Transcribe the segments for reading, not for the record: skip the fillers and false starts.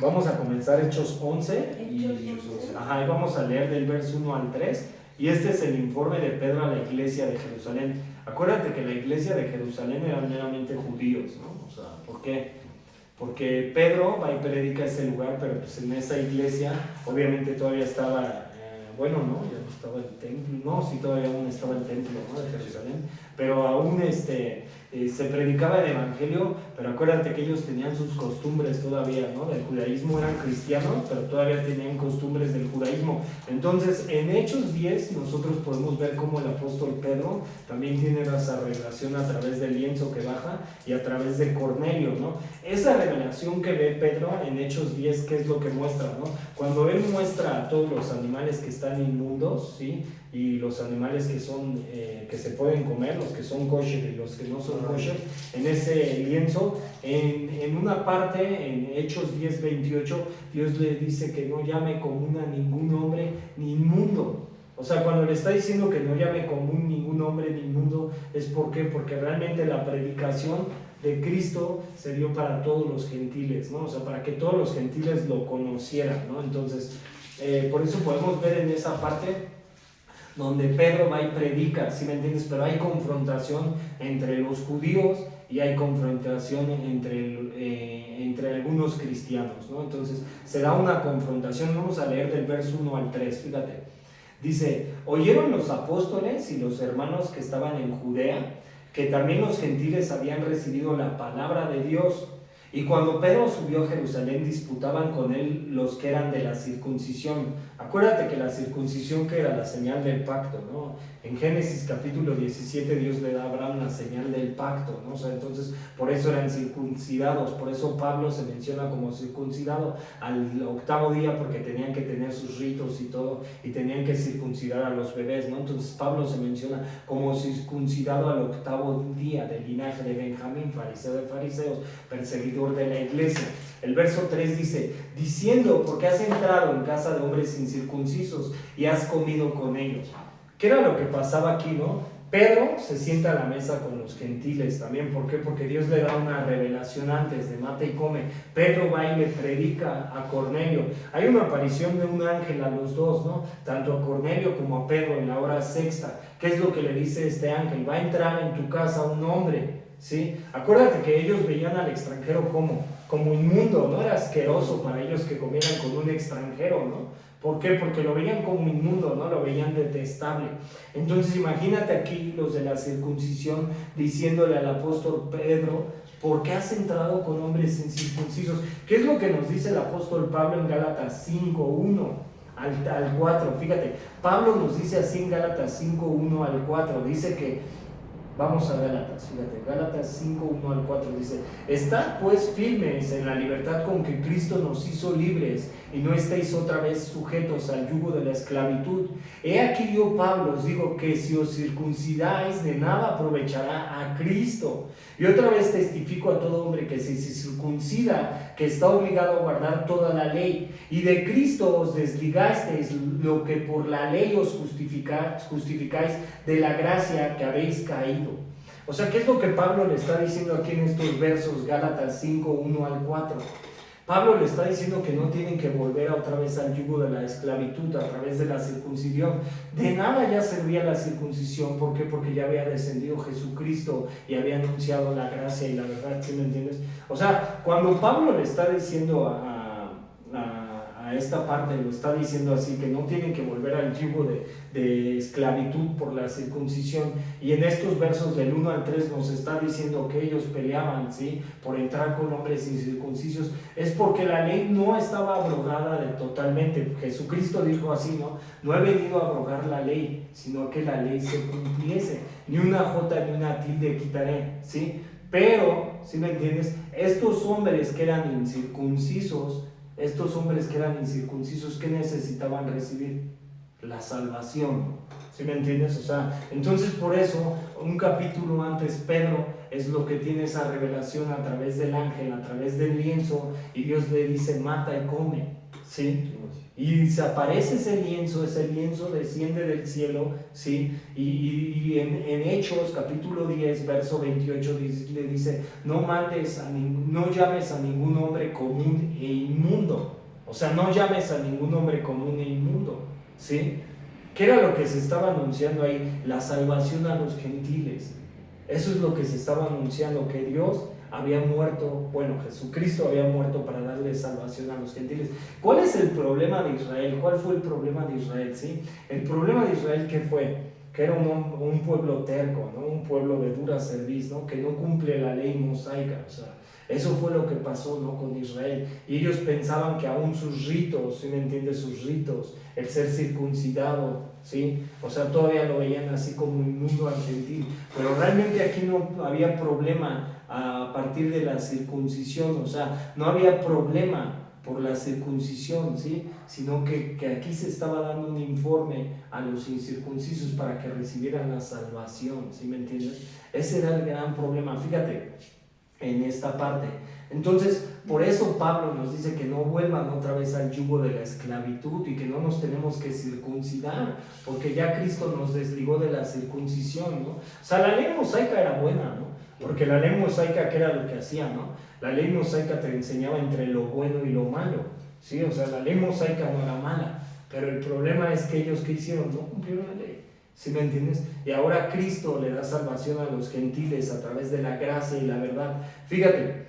Vamos a comenzar Hechos 11 y vamos a leer del verso 1 al 3. Y este es el informe de Pedro a la iglesia de Jerusalén. Acuérdate que la iglesia de Jerusalén eran meramente judíos, ¿no? O sea, ¿por qué? Porque Pedro va y predica ese lugar, pero pues en esa iglesia obviamente todavía estaba, ya no estaba el templo, no, sí todavía aún estaba el templo, ¿no?, de Jerusalén, pero aún se predicaba el evangelio, pero acuérdate que ellos tenían sus costumbres todavía, ¿no?, del judaísmo, eran cristianos, pero todavía tenían costumbres del judaísmo. Entonces, en Hechos 10 nosotros podemos ver cómo el apóstol Pedro también tiene esa revelación a través del lienzo que baja y a través de Cornelio, ¿no? Esa revelación que ve Pedro en Hechos 10, ¿qué es lo que muestra, no? Cuando él muestra a todos los animales que están inmundos, ¿sí?, y los animales que son que se pueden comer, los que son kosher y los que no son kosher, en ese lienzo, en una parte, en Hechos 10:28, Dios le dice que no llame común a ningún hombre ni inmundo. O sea, cuando le está diciendo que no llame común ningún hombre ni inmundo, ¿es por qué? Porque realmente la predicación de Cristo se dio para todos los gentiles, ¿no? O sea, para que todos los gentiles lo conocieran, ¿no? Entonces, por eso podemos ver en esa parte donde Pedro va y predica, ¿sí me entiendes? Pero hay confrontación entre los judíos y hay confrontación entre algunos cristianos, ¿no? Entonces se da una confrontación. Vamos a leer del verso 1 al 3, fíjate. Dice: oyeron los apóstoles y los hermanos que estaban en Judea que también los gentiles habían recibido la palabra de Dios. Y cuando Pedro subió a Jerusalén, disputaban con él los que eran de la circuncisión. Acuérdate que la circuncisión, que era la señal del pacto, ¿no? En Génesis capítulo 17 Dios le da a Abraham la señal del pacto, ¿no? O sea, entonces por eso eran circuncidados, por eso Pablo se menciona como circuncidado al 8º día, porque tenían que tener sus ritos y todo, y tenían que circuncidar a los bebés, ¿no? Entonces Pablo se menciona como circuncidado al 8º día, del linaje de Benjamín, fariseo de fariseos, perseguidor de la iglesia. El verso 3 dice: diciendo, porque has entrado en casa de hombres incircuncisos y has comido con ellos. ¿Qué era lo que pasaba aquí, no? Pedro se sienta a la mesa con los gentiles también. ¿Por qué? Porque Dios le da una revelación antes de mata y come. Pedro va y le predica a Cornelio. Hay una aparición de un ángel a los dos, ¿no? Tanto a Cornelio como a Pedro en la hora sexta. ¿Qué es lo que le dice este ángel? Va a entrar en tu casa un hombre, ¿sí? Acuérdate que ellos veían al extranjero como inmundo, ¿no? Era asqueroso para ellos que comieran con un extranjero, ¿no? ¿Por qué? Porque lo veían como inmundo, ¿no? Lo veían detestable. Entonces imagínate aquí los de la circuncisión diciéndole al apóstol Pedro: ¿por qué has entrado con hombres incircuncisos? ¿Qué es lo que nos dice el apóstol Pablo en Gálatas 5:1 al 4? Fíjate, Pablo nos dice así en Gálatas 5:1 al 4, dice que, vamos a Gálatas, fíjate, Gálatas 5:1 al 4 dice: estad pues firmes en la libertad con que Cristo nos hizo libres, y no estéis otra vez sujetos al yugo de la esclavitud. He aquí yo, Pablo, os digo que si os circuncidáis, de nada aprovechará a Cristo. Y otra vez testifico a todo hombre que si se circuncida, que está obligado a guardar toda la ley. Y de Cristo os desligasteis, lo que por la ley os justificáis de la gracia que habéis caído. O sea, ¿qué es lo que Pablo le está diciendo aquí en estos versos, Gálatas 5:1 al 4? Pablo le está diciendo que no tienen que volver otra vez al yugo de la esclavitud a través de la circuncisión. De nada ya servía la circuncisión. ¿Por qué? Porque ya había descendido Jesucristo y había anunciado la gracia y la verdad, ¿sí me entiendes? O sea, cuando Pablo le está diciendo a esta parte, lo está diciendo así, que no tienen que volver al yugo de esclavitud por la circuncisión, y en estos versos del 1 al 3 nos está diciendo que ellos peleaban, ¿sí?, por entrar con hombres incircuncisos. Es porque la ley no estaba abrogada totalmente. Jesucristo dijo así, no he venido a abrogar la ley, sino que la ley se cumpliese. Ni una jota ni una tilde quitaré, ¿sí? Pero, ¿sí me entiendes? Estos hombres que eran incircuncisos, ¿qué necesitaban recibir? La salvación, ¿sí me entiendes? O sea, entonces por eso, un capítulo antes, Pedro es lo que tiene esa revelación a través del ángel, a través del lienzo, y Dios le dice: mata y come. ¿sí? Y se aparece ese lienzo desciende del cielo, ¿sí? Y en Hechos, capítulo 10, verso 28, le dice, no llames a ningún hombre común e inmundo. O sea, no llames a ningún hombre común e inmundo, ¿sí? ¿Qué era lo que se estaba anunciando ahí? La salvación a los gentiles. Eso es lo que se estaba anunciando, que Dios había muerto, Jesucristo había muerto para darle salvación a los gentiles. ¿Cuál es el problema de Israel? ¿Cuál fue el problema de Israel? ¿Sí? El problema de Israel, ¿qué fue? Que era un pueblo terco, ¿no? Un pueblo de dura cerviz, ¿no? Que no cumple la ley mosaica. O sea, eso fue lo que pasó, ¿no? Con Israel. Y ellos pensaban que aún sus ritos, ¿sí me entiendes? Sus ritos, el ser circuncidado, ¿sí? O sea, todavía lo veían así como inmundo al gentil. Pero realmente aquí no había problema a partir de la circuncisión, o sea, no había problema por la circuncisión, ¿sí? Sino que aquí se estaba dando un informe a los incircuncisos para que recibieran la salvación, ¿sí me entiendes? Ese era el gran problema, fíjate, en esta parte. Entonces, por eso Pablo nos dice que no vuelvan otra vez al yugo de la esclavitud y que no nos tenemos que circuncidar, porque ya Cristo nos desligó de la circuncisión, ¿no? O sea, la ley mosaica era buena, ¿no? Porque la ley mosaica, ¿qué era lo que hacía, no? La ley mosaica te enseñaba entre lo bueno y lo malo, ¿sí? O sea, la ley mosaica no era mala, pero el problema es que ellos, ¿qué hicieron? No cumplieron la ley, ¿sí me entiendes? Y ahora Cristo le da salvación a los gentiles a través de la gracia y la verdad. Fíjate,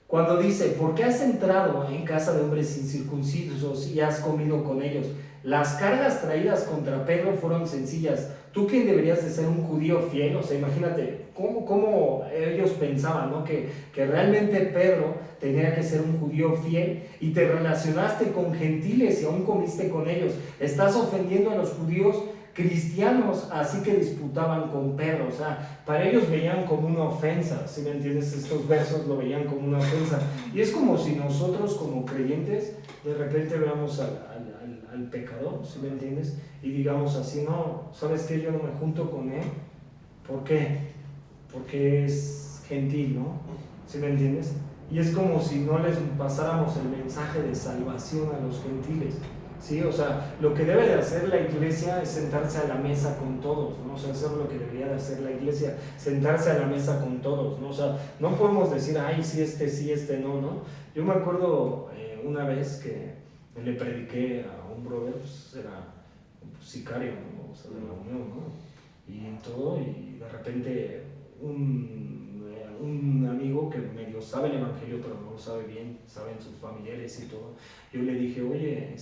cuando dice, ¿por qué has entrado en casa de hombres incircuncisos y has comido con ellos? Las cargas traídas contra Pedro fueron sencillas. ¿Tú quién deberías de ser un judío fiel? O sea, imagínate cómo ellos pensaban, ¿no? Que realmente Pedro tenía que ser un judío fiel y te relacionaste con gentiles y aún comiste con ellos. Estás ofendiendo a los judíos cristianos, así que disputaban con Pedro. O sea, para ellos veían como una ofensa, ¿sí me entiendes? Estos versos lo veían como una ofensa. Y es como si nosotros como creyentes de repente veamos al pecador, ¿sí me entiendes? Y digamos así, no, ¿sabes qué? Yo no me junto con él. ¿Por qué? Porque es gentil, ¿no? ¿Sí me entiendes? Y es como si no les pasáramos el mensaje de salvación a los gentiles, ¿sí? O sea, lo que debe de hacer la iglesia es sentarse a la mesa con todos, ¿no? O sea, eso es lo que debería de hacer la iglesia, sentarse a la mesa con todos, ¿no? O sea, no podemos decir, ay, sí, este no, ¿no? Yo me acuerdo una vez que le prediqué a un brother, pues era sicario, ¿no? O sea, de la unión, ¿no? Y todo, y de repente un amigo que medio sabe el evangelio pero no lo sabe bien, saben sus familiares y todo, yo le dije, oye,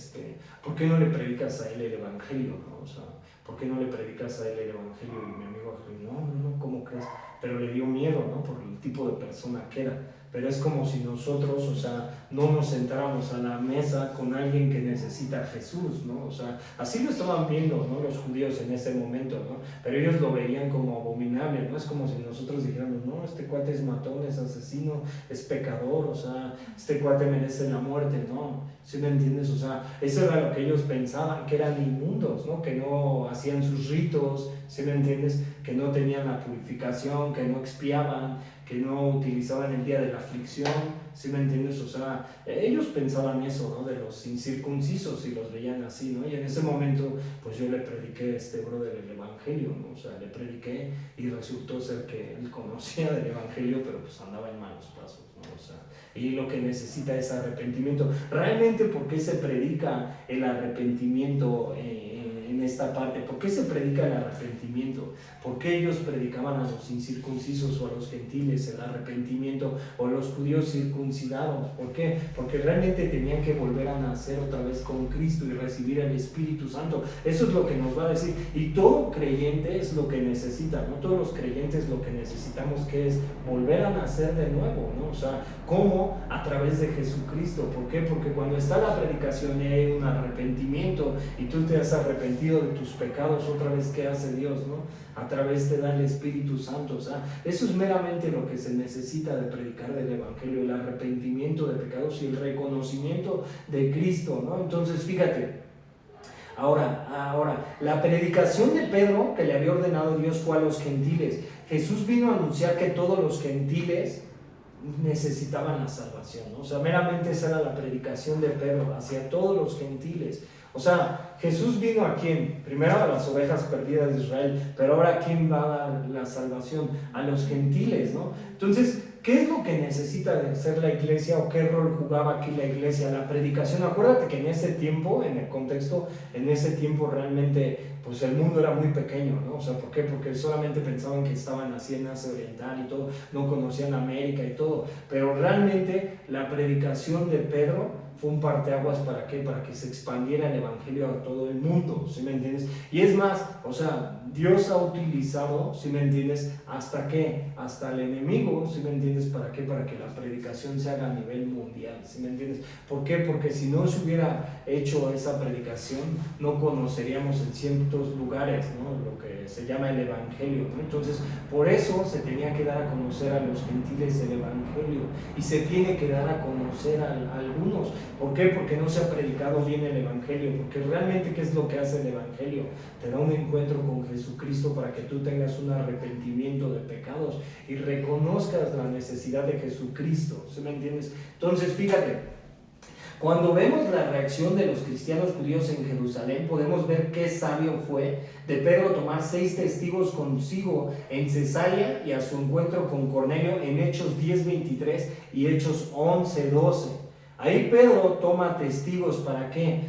¿por qué no le predicas a él el evangelio, no? O sea, ¿por qué no le predicas a él el evangelio? Y mi amigo dijo, no, ¿cómo crees? Pero le dio miedo, ¿no? Por el tipo de persona que era. Pero es como si nosotros, o sea, no nos sentáramos a la mesa con alguien que necesita a Jesús, ¿no? O sea, así lo estaban viendo, ¿no? Los judíos en ese momento, ¿no? Pero ellos lo veían como abominable, ¿no? Es como si nosotros dijéramos, no, este cuate es matón, es asesino, es pecador, o sea, este cuate merece la muerte, ¿no? ¿Sí me entiendes? O sea, eso era lo que ellos pensaban, que eran inmundos, ¿no? Que no hacían sus ritos, ¿sí me entiendes? Que no tenían la purificación, que no expiaban, que no utilizaban el día de la aflicción, ¿sí me entiendes? O sea, ellos pensaban eso, ¿no? De los incircuncisos y los veían así, ¿no? Y en ese momento, pues yo le prediqué a este brother el evangelio, ¿no? O sea, le prediqué y resultó ser que él conocía del evangelio, pero pues andaba en malos pasos, ¿no? O sea, y lo que necesita es arrepentimiento. Realmente, ¿por qué se predica el arrepentimiento en esta parte? ¿Por qué se predica el arrepentimiento? ¿Por qué ellos predicaban a los incircuncisos o a los gentiles el arrepentimiento, o a los judíos circuncidados? ¿Por qué? Porque realmente tenían que volver a nacer otra vez con Cristo y recibir el Espíritu Santo. Eso es lo que nos va a decir. Y todo creyente es lo que necesita, ¿no? Todos los creyentes lo que necesitamos, que es volver a nacer de nuevo, ¿no? O sea, ¿cómo? A través de Jesucristo. ¿Por qué? Porque cuando está la predicación y hay un arrepentimiento y tú te has arrepentido de tus pecados, otra vez, ¿qué hace Dios, no? A través te da el Espíritu Santo. O sea, eso es meramente lo que se necesita de predicar del Evangelio, el arrepentimiento de pecados y el reconocimiento de Cristo, ¿no? Entonces, fíjate, ahora, la predicación de Pedro que le había ordenado Dios fue a los gentiles. Jesús vino a anunciar que todos los gentiles necesitaban la salvación, ¿no? O sea, meramente esa era la predicación de Pedro hacia todos los gentiles. O sea, Jesús vino ¿a quién? Primero a las ovejas perdidas de Israel, pero ahora ¿a quién va a dar la salvación? A los gentiles, ¿no? Entonces, ¿qué es lo que necesita de ser la iglesia o qué rol jugaba aquí la iglesia? La predicación. Acuérdate que en ese tiempo, en el contexto, en ese tiempo realmente pues el mundo era muy pequeño, ¿no? O sea, ¿por qué? Porque solamente pensaban que estaban así en Asia Oriental y todo, no conocían América y todo, pero realmente la predicación de Pedro fue un parteaguas. ¿Para qué? Para que se expandiera el evangelio a todo el mundo, ¿sí me entiendes? Y es más, o sea, Dios ha utilizado, ¿sí me entiendes? ¿Hasta qué? Hasta el enemigo, ¿sí me entiendes? ¿Para qué? Para que la predicación se haga a nivel mundial, ¿sí me entiendes? ¿Por qué? Porque si no se hubiera hecho esa predicación, no conoceríamos en ciertos lugares, ¿no? Lo que se llama el evangelio, ¿no? Entonces, por eso se tenía que dar a conocer a los gentiles el evangelio y se tiene que dar a conocer a algunos. ¿Por qué? Porque no se ha predicado bien el evangelio, porque realmente ¿qué es lo que hace el evangelio? Te da un encuentro con Jesucristo para que tú tengas un arrepentimiento de pecados y reconozcas la necesidad de Jesucristo, ¿sí me entiendes? Entonces, fíjate, cuando vemos la reacción de los cristianos judíos en Jerusalén, podemos ver qué sabio fue de Pedro tomar 6 testigos consigo en Cesarea y a su encuentro con Cornelio en Hechos 10:23 y Hechos 11:12. Ahí Pedro toma testigos. ¿Para qué?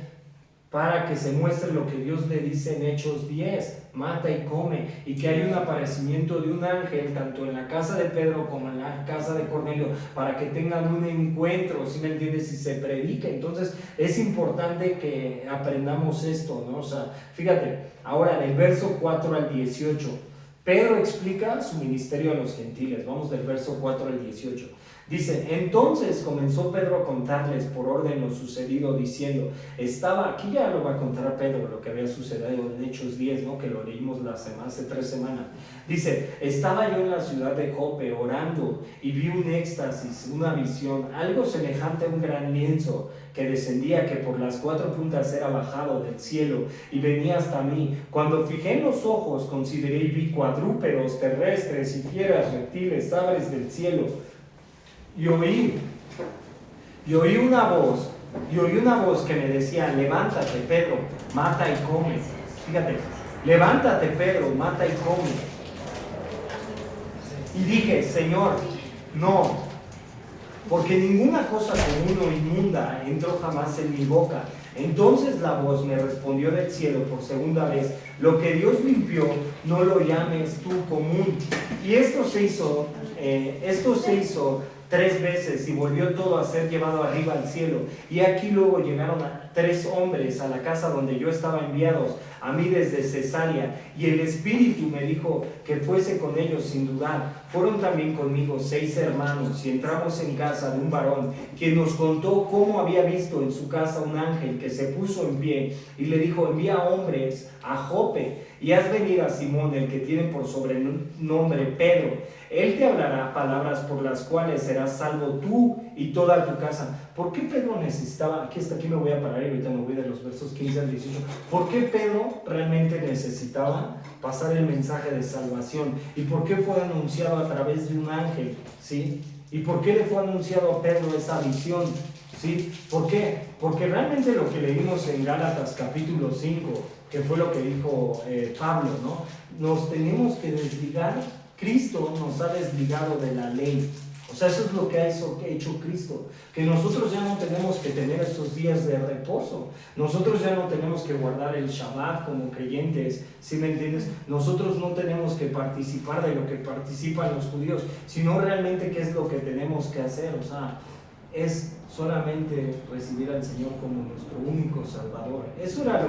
Para que se muestre lo que Dios le dice en Hechos 10, mata y come, y que hay un aparecimiento de un ángel tanto en la casa de Pedro como en la casa de Cornelio, para que tengan un encuentro, ¿sí me entiendes? Y se predique. Entonces es importante que aprendamos esto, ¿no? O sea, fíjate, ahora del verso 4 al 18, Pedro explica su ministerio a los gentiles. Vamos del verso 4 al 18. Dice, entonces comenzó Pedro a contarles por orden lo sucedido, diciendo, aquí ya lo va a contar Pedro, lo que había sucedido en Hechos 10, ¿no? Que lo leímos hace 3 semanas. Dice, estaba yo en la ciudad de Jope orando y vi un éxtasis, una visión, algo semejante a un gran lienzo que descendía, que por las 4 puntas era bajado del cielo y venía hasta mí. Cuando fijé en los ojos, consideré y vi cuadrúpedos, terrestres y fieras, reptiles, aves del cielo. Y oí una voz que me decía, levántate Pedro, mata y come. Fíjate, levántate Pedro, mata y come. Y dije, Señor, no, porque ninguna cosa común o inmunda entró jamás en mi boca. Entonces la voz me respondió del cielo por segunda vez, lo que Dios limpió, no lo llames tú común. Y esto se hizo 3 veces y volvió todo a ser llevado arriba al cielo. Y aquí luego llegaron 3 hombres a la casa donde yo estaba enviados, a mí desde Cesarea, y el Espíritu me dijo que fuese con ellos sin dudar. Fueron también conmigo 6 hermanos y entramos en casa de un varón, quien nos contó cómo había visto en su casa un ángel que se puso en pie y le dijo, envía hombres a Jope y haz venir a Simón, el que tiene por sobrenombre Pedro. Él te hablará palabras por las cuales serás salvo tú y toda tu casa. ¿Por qué Pedro necesitaba? Hasta aquí me voy a parar y ahorita me voy de los versos 15 al 18. ¿Por qué Pedro realmente necesitaba pasar el mensaje de salvación? ¿Y por qué fue anunciado a través de un ángel? ¿Sí? ¿Y por qué le fue anunciado a Pedro esa visión? ¿Sí? ¿Por qué? Porque realmente lo que leímos en Gálatas capítulo 5, que fue lo que dijo Pablo, ¿no? Nos tenemos que desligar. Cristo nos ha desligado de la ley. O sea, eso es lo que ha hecho Cristo, que nosotros ya no tenemos que tener esos días de reposo, nosotros ya no tenemos que guardar el Shabbat como creyentes, ¿sí me entiendes? Nosotros no tenemos que participar de lo que participan los judíos, sino realmente qué es lo que tenemos que hacer. O sea, es solamente recibir al Señor como nuestro único Salvador. Eso era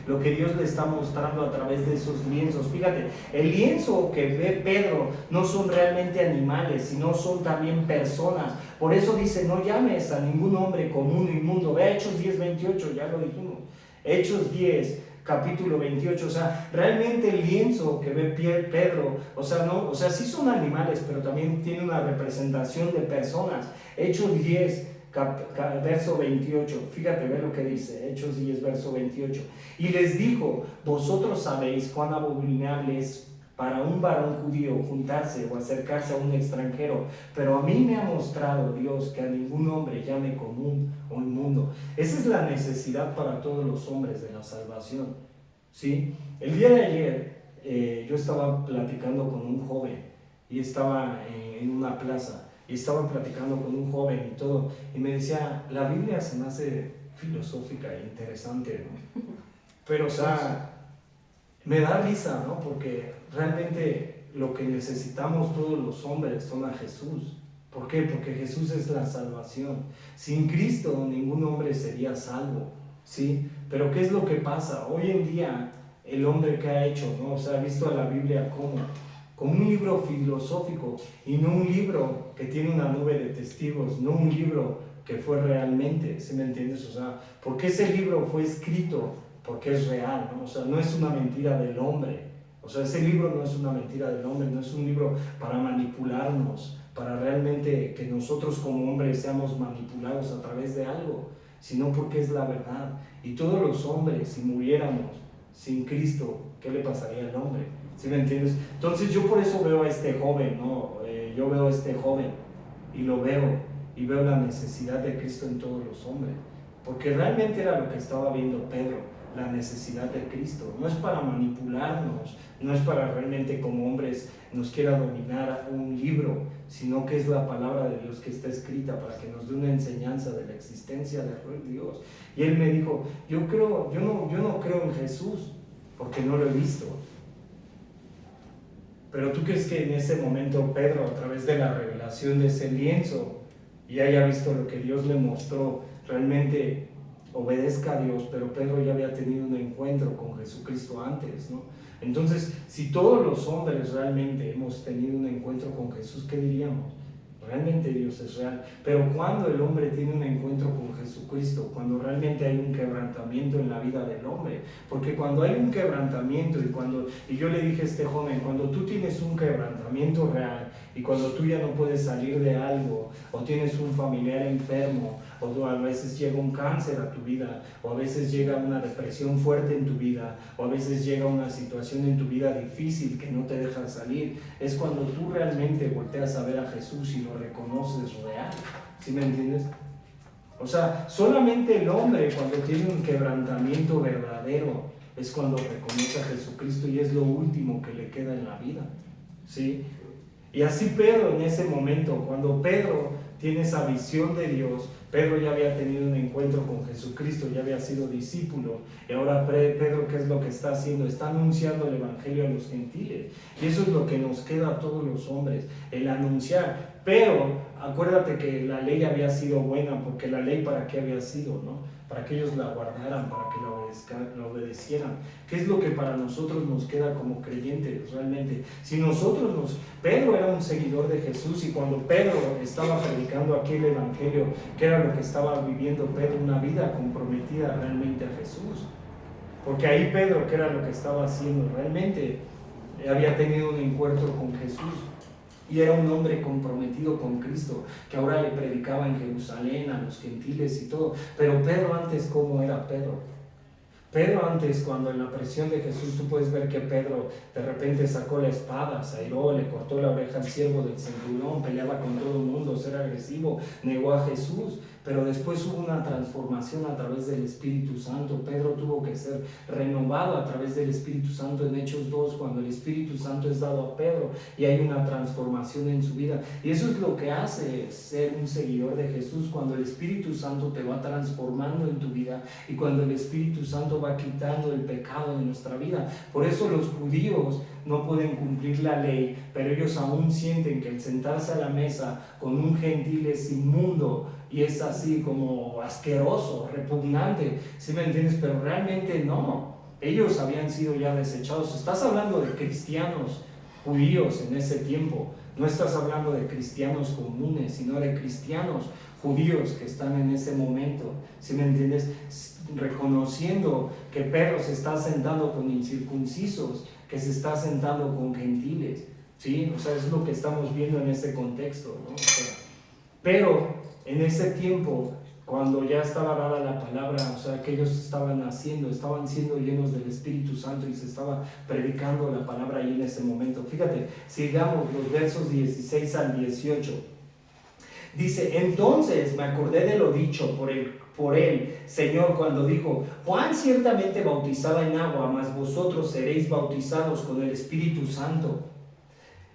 lo que Dios le está mostrando a través de esos lienzos. Fíjate, el lienzo que ve Pedro no son realmente animales, sino son también personas. Por eso dice, no llames a ningún hombre común o inmundo. Ve Hechos 10:28, ya lo dijimos. Hechos 10, capítulo 28, o sea, realmente el lienzo que ve Pedro, o sea, sí son animales, pero también tiene una representación de personas. Hechos 10, verso 28, fíjate, ve lo que dice, Hechos 10, verso 28. Y les dijo, vosotros sabéis cuán abominable es para un varón judío juntarse o acercarse a un extranjero, pero a mí me ha mostrado Dios que a ningún hombre llame común o inmundo. Esa es la necesidad para todos los hombres de la salvación, ¿sí? El día de ayer yo estaba platicando con un joven y estaba en una plaza y estaba platicando con un joven y todo, y me decía, la Biblia se me hace filosófica e interesante, ¿no? Pero, o sea, me da risa, ¿no? Porque realmente lo que necesitamos todos los hombres son a Jesús. ¿Por qué? Porque Jesús es la salvación. Sin Cristo ningún hombre sería salvo, ¿sí? Pero ¿qué es lo que pasa? Hoy en día el hombre que ha hecho, ¿no? O sea, ha visto a la Biblia como un libro filosófico y no un libro que tiene una nube de testigos, no un libro que fue realmente, ¿sí me entiendes? O sea, porque ese libro fue escrito porque es real, ¿no? O sea, no es una mentira del hombre. O sea, ese libro no es una mentira del hombre, no es un libro para manipularnos, para realmente que nosotros como hombres seamos manipulados a través de algo, sino porque es la verdad. Y todos los hombres, si muriéramos sin Cristo, ¿qué le pasaría al hombre? ¿Sí me entiendes? Entonces yo por eso veo a este joven, ¿no? Yo veo a este joven y lo veo, y veo la necesidad de Cristo en todos los hombres, porque realmente era lo que estaba viendo Pedro, la necesidad de Cristo. No es para manipularnos, no es para realmente como hombres nos quiera dominar un libro, sino que es la palabra de Dios que está escrita para que nos dé una enseñanza de la existencia de Dios. Y él me dijo, yo no creo en Jesús porque no lo he visto. Pero ¿tú crees que en ese momento Pedro, a través de la revelación de ese lienzo, y haya visto lo que Dios le mostró, realmente obedezca a Dios? Pero Pedro ya había tenido un encuentro con Jesucristo antes, ¿no? Entonces, si todos los hombres realmente hemos tenido un encuentro con Jesús, ¿qué diríamos? Realmente Dios es real. Pero cuando el hombre tiene un encuentro con Jesucristo, cuando realmente hay un quebrantamiento en la vida del hombre, porque cuando hay un quebrantamiento, y yo le dije a este joven, cuando tú tienes un quebrantamiento real, y cuando tú ya no puedes salir de algo, o tienes un familiar enfermo, o a veces llega un cáncer a tu vida, o a veces llega una depresión fuerte en tu vida, o a veces llega una situación en tu vida difícil que no te deja salir, es cuando tú realmente volteas a ver a Jesús y lo reconoces real. ¿Sí me entiendes? O sea, solamente el hombre cuando tiene un quebrantamiento verdadero es cuando reconoce a Jesucristo, y es lo último que le queda en la vida, ¿sí? Y así Pedro en ese momento, cuando Pedro tiene esa visión de Dios, Pedro ya había tenido un encuentro con Jesucristo, ya había sido discípulo, y ahora Pedro, ¿qué es lo que está haciendo? Está anunciando el evangelio a los gentiles, y eso es lo que nos queda a todos los hombres, el anunciar. Pero acuérdate que la ley había sido buena, porque la ley ¿para qué había sido, no? Para que ellos la guardaran, para que la obedecieran. ¿Qué es lo que para nosotros nos queda como creyentes realmente? Si Pedro era un seguidor de Jesús, y cuando Pedro estaba predicando aquí el evangelio, ¿qué era lo que estaba viviendo Pedro? Una vida comprometida realmente a Jesús. Porque ahí Pedro, ¿qué era lo que estaba haciendo? Realmente había tenido un encuentro con Jesús. Y era un hombre comprometido con Cristo, que ahora le predicaba en Jerusalén a los gentiles y todo. Pero Pedro antes, ¿cómo era Pedro? Pedro antes, cuando en la presión de Jesús, tú puedes ver que Pedro de repente sacó la espada, se airó, le cortó la oreja al siervo del centurión, peleaba con todo el mundo, era agresivo, negó a Jesús. Pero después hubo una transformación a través del Espíritu Santo. Pedro tuvo que ser renovado a través del Espíritu Santo en Hechos 2, cuando el Espíritu Santo es dado a Pedro y hay una transformación en su vida. Y eso es lo que hace ser un seguidor de Jesús, cuando el Espíritu Santo te va transformando en tu vida y cuando el Espíritu Santo va quitando el pecado de nuestra vida. Por eso los judíos no pueden cumplir la ley, pero ellos aún sienten que el sentarse a la mesa con un gentil es inmundo y es así como asqueroso, repugnante, ¿sí me entiendes? Pero realmente no, ellos habían sido ya desechados. Estás hablando de cristianos judíos en ese tiempo, no estás hablando de cristianos comunes, sino de cristianos judíos que están en ese momento, ¿sí me entiendes? Reconociendo que Pedro se está sentando con incircuncisos, que se está sentando con gentiles, ¿sí? O sea, es lo que estamos viendo en ese contexto, ¿no? O sea, pero en ese tiempo, cuando ya estaba dada la palabra, o sea, que ellos estaban siendo llenos del Espíritu Santo y se estaba predicando la palabra ahí en ese momento. Fíjate, sigamos los versos 16 al 18. Dice, entonces me acordé de lo dicho por él, Señor, cuando dijo, Juan ciertamente bautizaba en agua, mas vosotros seréis bautizados con el Espíritu Santo.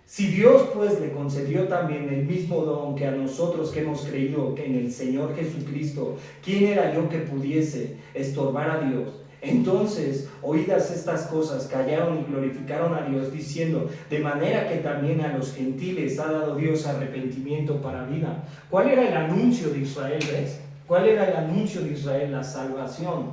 Si Dios pues le concedió también el mismo don que a nosotros que hemos creído en el Señor Jesucristo, ¿quién era yo que pudiese estorbar a Dios? Entonces, oídas estas cosas, callaron y glorificaron a Dios, diciendo, de manera que también a los gentiles ha dado Dios arrepentimiento para vida. ¿Cuál era el anuncio de Israel? ¿Ves? ¿Cuál era el anuncio de Israel? La salvación.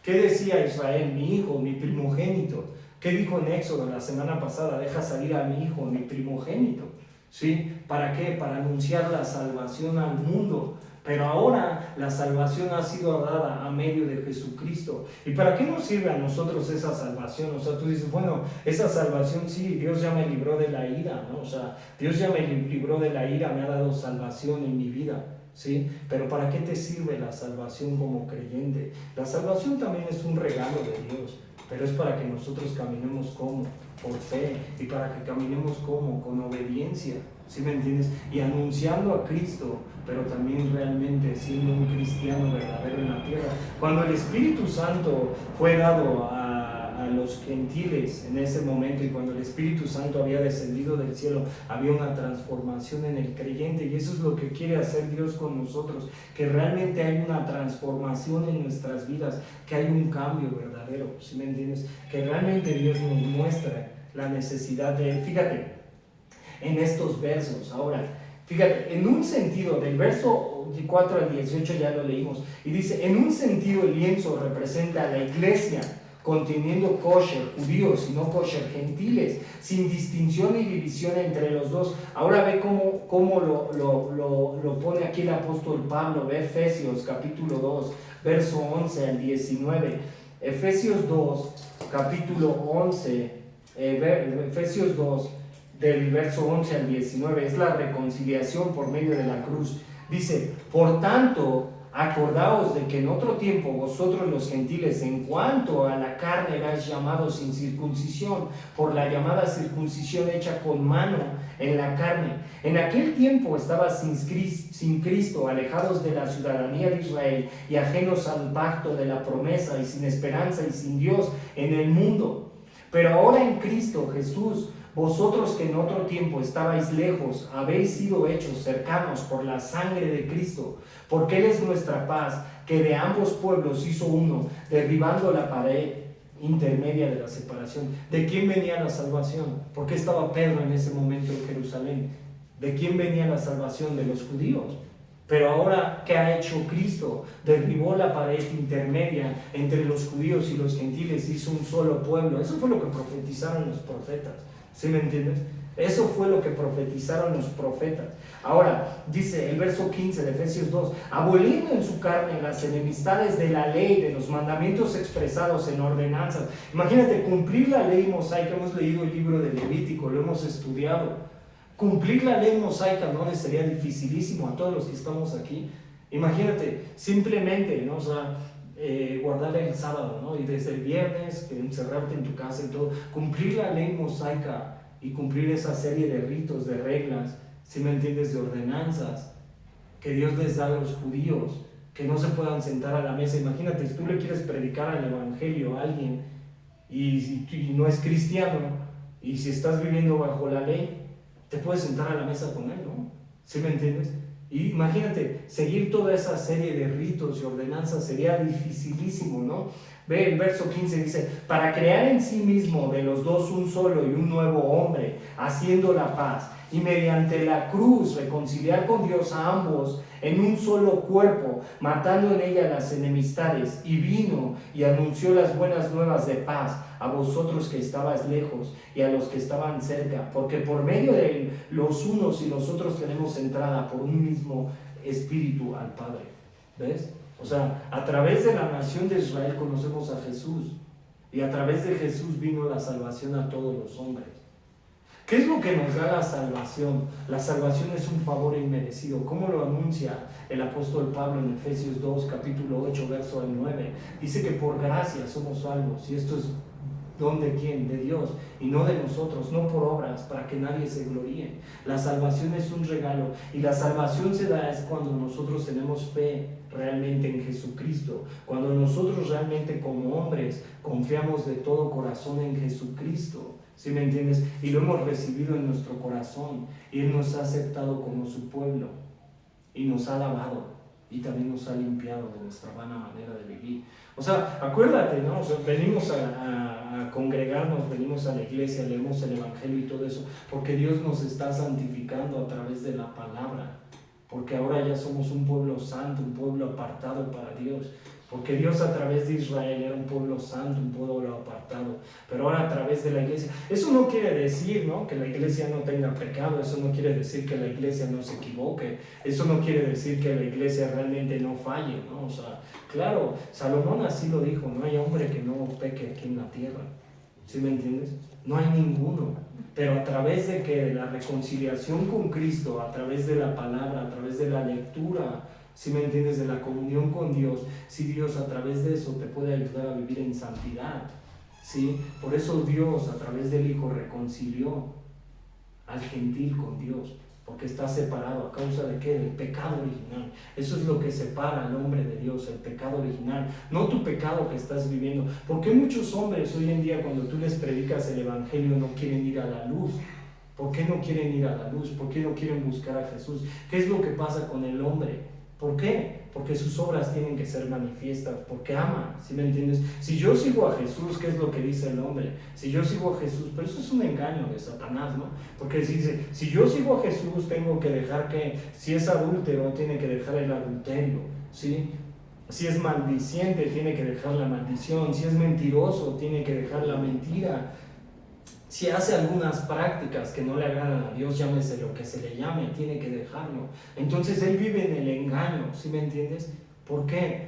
¿Qué decía Israel? Mi hijo, mi primogénito. ¿Qué dijo en Éxodo la semana pasada? Deja salir a mi hijo, mi primogénito. ¿Sí? ¿Para qué? Para anunciar la salvación al mundo. Pero ahora la salvación ha sido dada a medio de Jesucristo. ¿Y para qué nos sirve a nosotros esa salvación? O sea, tú dices, bueno, esa salvación sí, Dios ya me libró de la ira, ¿no? O sea, Dios ya me libró de la ira, me ha dado salvación en mi vida, ¿sí? Pero ¿para qué te sirve la salvación como creyente? La salvación también es un regalo de Dios, pero es para que nosotros caminemos como por fe y para que caminemos como con obediencia, ¿sí me entiendes? Y anunciando a Cristo, pero también realmente siendo un cristiano verdadero en la tierra. Cuando el Espíritu Santo fue dado a los gentiles en ese momento, y cuando el Espíritu Santo había descendido del cielo, había una transformación en el creyente, y eso es lo que quiere hacer Dios con nosotros, que realmente hay una transformación en nuestras vidas, que hay un cambio verdadero, ¿sí me entiendes? Que realmente Dios nos muestra la necesidad de Él. Fíjate, en estos versos, ahora, fíjate, en un sentido, del verso 4 al 18 ya lo leímos, y dice, en un sentido el lienzo representa a la iglesia, conteniendo kosher, judíos y no kosher, gentiles, sin distinción ni división entre los dos. Ahora ve cómo lo pone aquí el apóstol Pablo, ve Efesios capítulo 2, verso 11 al 19. Efesios 2, capítulo 11, Efesios 2, del verso 11 al 19, es la reconciliación por medio de la cruz. Dice, por tanto, acordaos de que en otro tiempo vosotros los gentiles, en cuanto a la carne, erais llamados sin circuncisión, por la llamada circuncisión hecha con mano en la carne. En aquel tiempo estabas sin Cristo, alejados de la ciudadanía de Israel y ajenos al pacto de la promesa, y sin esperanza y sin Dios en el mundo. Pero ahora en Cristo Jesús, vosotros que en otro tiempo estabais lejos, habéis sido hechos cercanos por la sangre de Cristo, porque Él es nuestra paz, que de ambos pueblos hizo uno, derribando la pared intermedia de la separación. ¿De quién venía la salvación? ¿Por qué estaba Pedro en ese momento en Jerusalén? ¿De quién venía la salvación? De los judíos. Pero ahora, ¿qué ha hecho Cristo? Derribó la pared intermedia entre los judíos y los gentiles, hizo un solo pueblo. Eso fue lo que profetizaron los profetas. ¿Sí me entiendes? Eso fue lo que profetizaron los profetas. Ahora, dice el verso 15 de Efesios 2, aboliendo en su carne las enemistades de la ley, de los mandamientos expresados en ordenanzas. Imagínate, cumplir la ley mosaica. Hemos leído el libro de Levítico, lo hemos estudiado. Cumplir la ley mosaica no les sería dificilísimo a todos los que estamos aquí. Imagínate, simplemente, ¿no? O sea, guardar el sábado, ¿no? Y desde el viernes encerrarte en tu casa y todo, cumplir la ley mosaica y cumplir esa serie de ritos, de reglas, si me entiendes, de ordenanzas que Dios les da a los judíos, que no se puedan sentar a la mesa. Imagínate, si tú le quieres predicar el evangelio a alguien y no es cristiano, y si estás viviendo bajo la ley, te puedes sentar a la mesa con él, ¿no? ¿Sí me entiendes? Y imagínate, seguir toda esa serie de ritos y ordenanzas sería dificilísimo, ¿no? Ve el verso 15, dice, para crear en sí mismo de los dos un solo y un nuevo hombre, haciendo la paz, y mediante la cruz reconciliar con Dios a ambos en un solo cuerpo, matando en ella las enemistades, y vino y anunció las buenas nuevas de paz a vosotros que estabais lejos y a los que estaban cerca, porque por medio de él los unos y los otros tenemos entrada por un mismo espíritu al Padre. ¿Ves? O sea, a través de la nación de Israel conocemos a Jesús, y a través de Jesús vino la salvación a todos los hombres. ¿Qué es lo que nos da la salvación? La salvación es un favor inmerecido. ¿Cómo lo anuncia el apóstol Pablo en Efesios 2, capítulo 8, verso 9? Dice que por gracia somos salvos. Y esto es don de quién, de Dios, y no de nosotros, no por obras, para que nadie se gloríe. La salvación es un regalo, y la salvación se da es cuando nosotros tenemos fe realmente en Jesucristo, cuando nosotros realmente como hombres confiamos de todo corazón en Jesucristo. ¿Sí me entiendes? Y lo hemos recibido en nuestro corazón, y Él nos ha aceptado como su pueblo, y nos ha lavado, y también nos ha limpiado de nuestra vana manera de vivir. O sea, acuérdate, ¿no? O sea, venimos a congregarnos, venimos a la iglesia, leemos el Evangelio y todo eso, porque Dios nos está santificando a través de la palabra, porque ahora ya somos un pueblo santo, un pueblo apartado para Dios. Porque Dios a través de Israel era un pueblo santo, un pueblo apartado, pero ahora a través de la iglesia. Eso no quiere decir, ¿no?, que la iglesia no tenga pecado, eso no quiere decir que la iglesia no se equivoque, eso no quiere decir que la iglesia realmente no falle, ¿no? O sea, claro, Salomón así lo dijo, no hay hombre que no peque aquí en la tierra, ¿sí me entiendes? No hay ninguno, pero a través de que la reconciliación con Cristo, a través de la palabra, a través de la lectura, si me entiendes, de la comunión con Dios, si Dios a través de eso te puede ayudar a vivir en santidad, ¿sí? Por eso Dios a través del Hijo reconcilió al gentil con Dios, porque está separado a causa de ¿qué? Del pecado original. Eso es lo que separa al hombre de Dios, el pecado original, no tu pecado que estás viviendo. ¿Por qué muchos hombres hoy en día cuando tú les predicas el Evangelio no quieren ir a la luz? ¿Por qué no quieren ir a la luz? ¿Por qué no quieren buscar a Jesús? ¿Qué es lo que pasa con el hombre? ¿Por qué? Porque sus obras tienen que ser manifiestas, porque ama, ¿sí me entiendes? Si yo sigo a Jesús, ¿qué es lo que dice el hombre? Si yo sigo a Jesús, pero eso es un engaño de Satanás, ¿no? Porque dice, si yo sigo a Jesús, tengo que dejar que, si es adúltero, tiene que dejar el adulterio, ¿sí? Si es maldiciente, tiene que dejar la maldición, si es mentiroso, tiene que dejar la mentira. Si hace algunas prácticas que no le agradan a Dios, llámese lo que se le llame, tiene que dejarlo. Entonces él vive en el engaño, ¿sí me entiendes? ¿Por qué?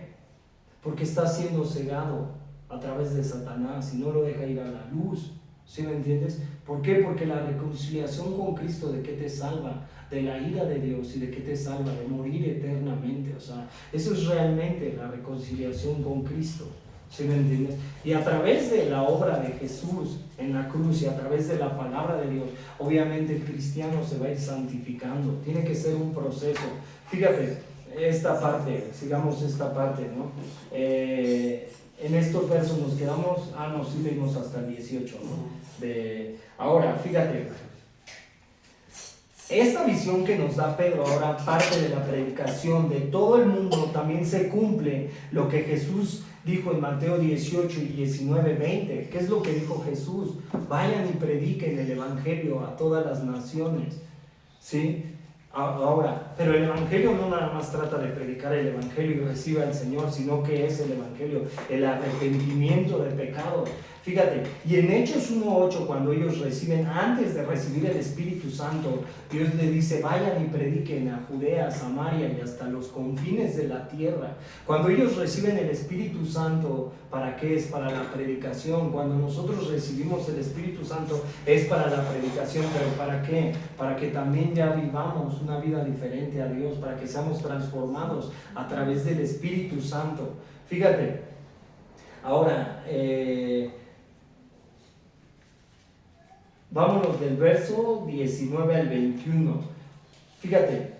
Porque está siendo cegado a través de Satanás y no lo deja ir a la luz, ¿sí me entiendes? ¿Por qué? Porque la reconciliación con Cristo, ¿de qué te salva? De la ira de Dios. ¿Y de qué te salva? De morir eternamente. O sea, eso es realmente la reconciliación con Cristo. ¿Sí me entiendes? Y a través de la obra de Jesús en la cruz y a través de la palabra de Dios, obviamente el cristiano se va a ir santificando. Tiene que ser un proceso. Fíjate, esta parte, sigamos esta parte, ¿no? En estos versos nos quedamos, sí leímos hasta el 18, ¿no? Ahora, fíjate, esta visión que nos da Pedro ahora, parte de la predicación de todo el mundo, también se cumple lo que Jesús dijo en Mateo 18 y 19, 20. ¿Qué es lo que dijo Jesús? Vayan y prediquen el Evangelio a todas las naciones, ¿sí? Ahora, pero el Evangelio no nada más trata de predicar el Evangelio y reciba al Señor, sino que es el Evangelio, el arrepentimiento de pecado. Fíjate, y en Hechos 1:8, cuando ellos reciben, antes de recibir el Espíritu Santo, Dios le dice, vayan y prediquen a Judea, a Samaria y hasta los confines de la tierra. Cuando ellos reciben el Espíritu Santo, ¿para qué? Es para la predicación. Cuando nosotros recibimos el Espíritu Santo, es para la predicación. ¿Pero para qué? Para que también ya vivamos una vida diferente a Dios, para que seamos transformados a través del Espíritu Santo. Fíjate, ahora, vámonos del verso 19 al 21. Fíjate,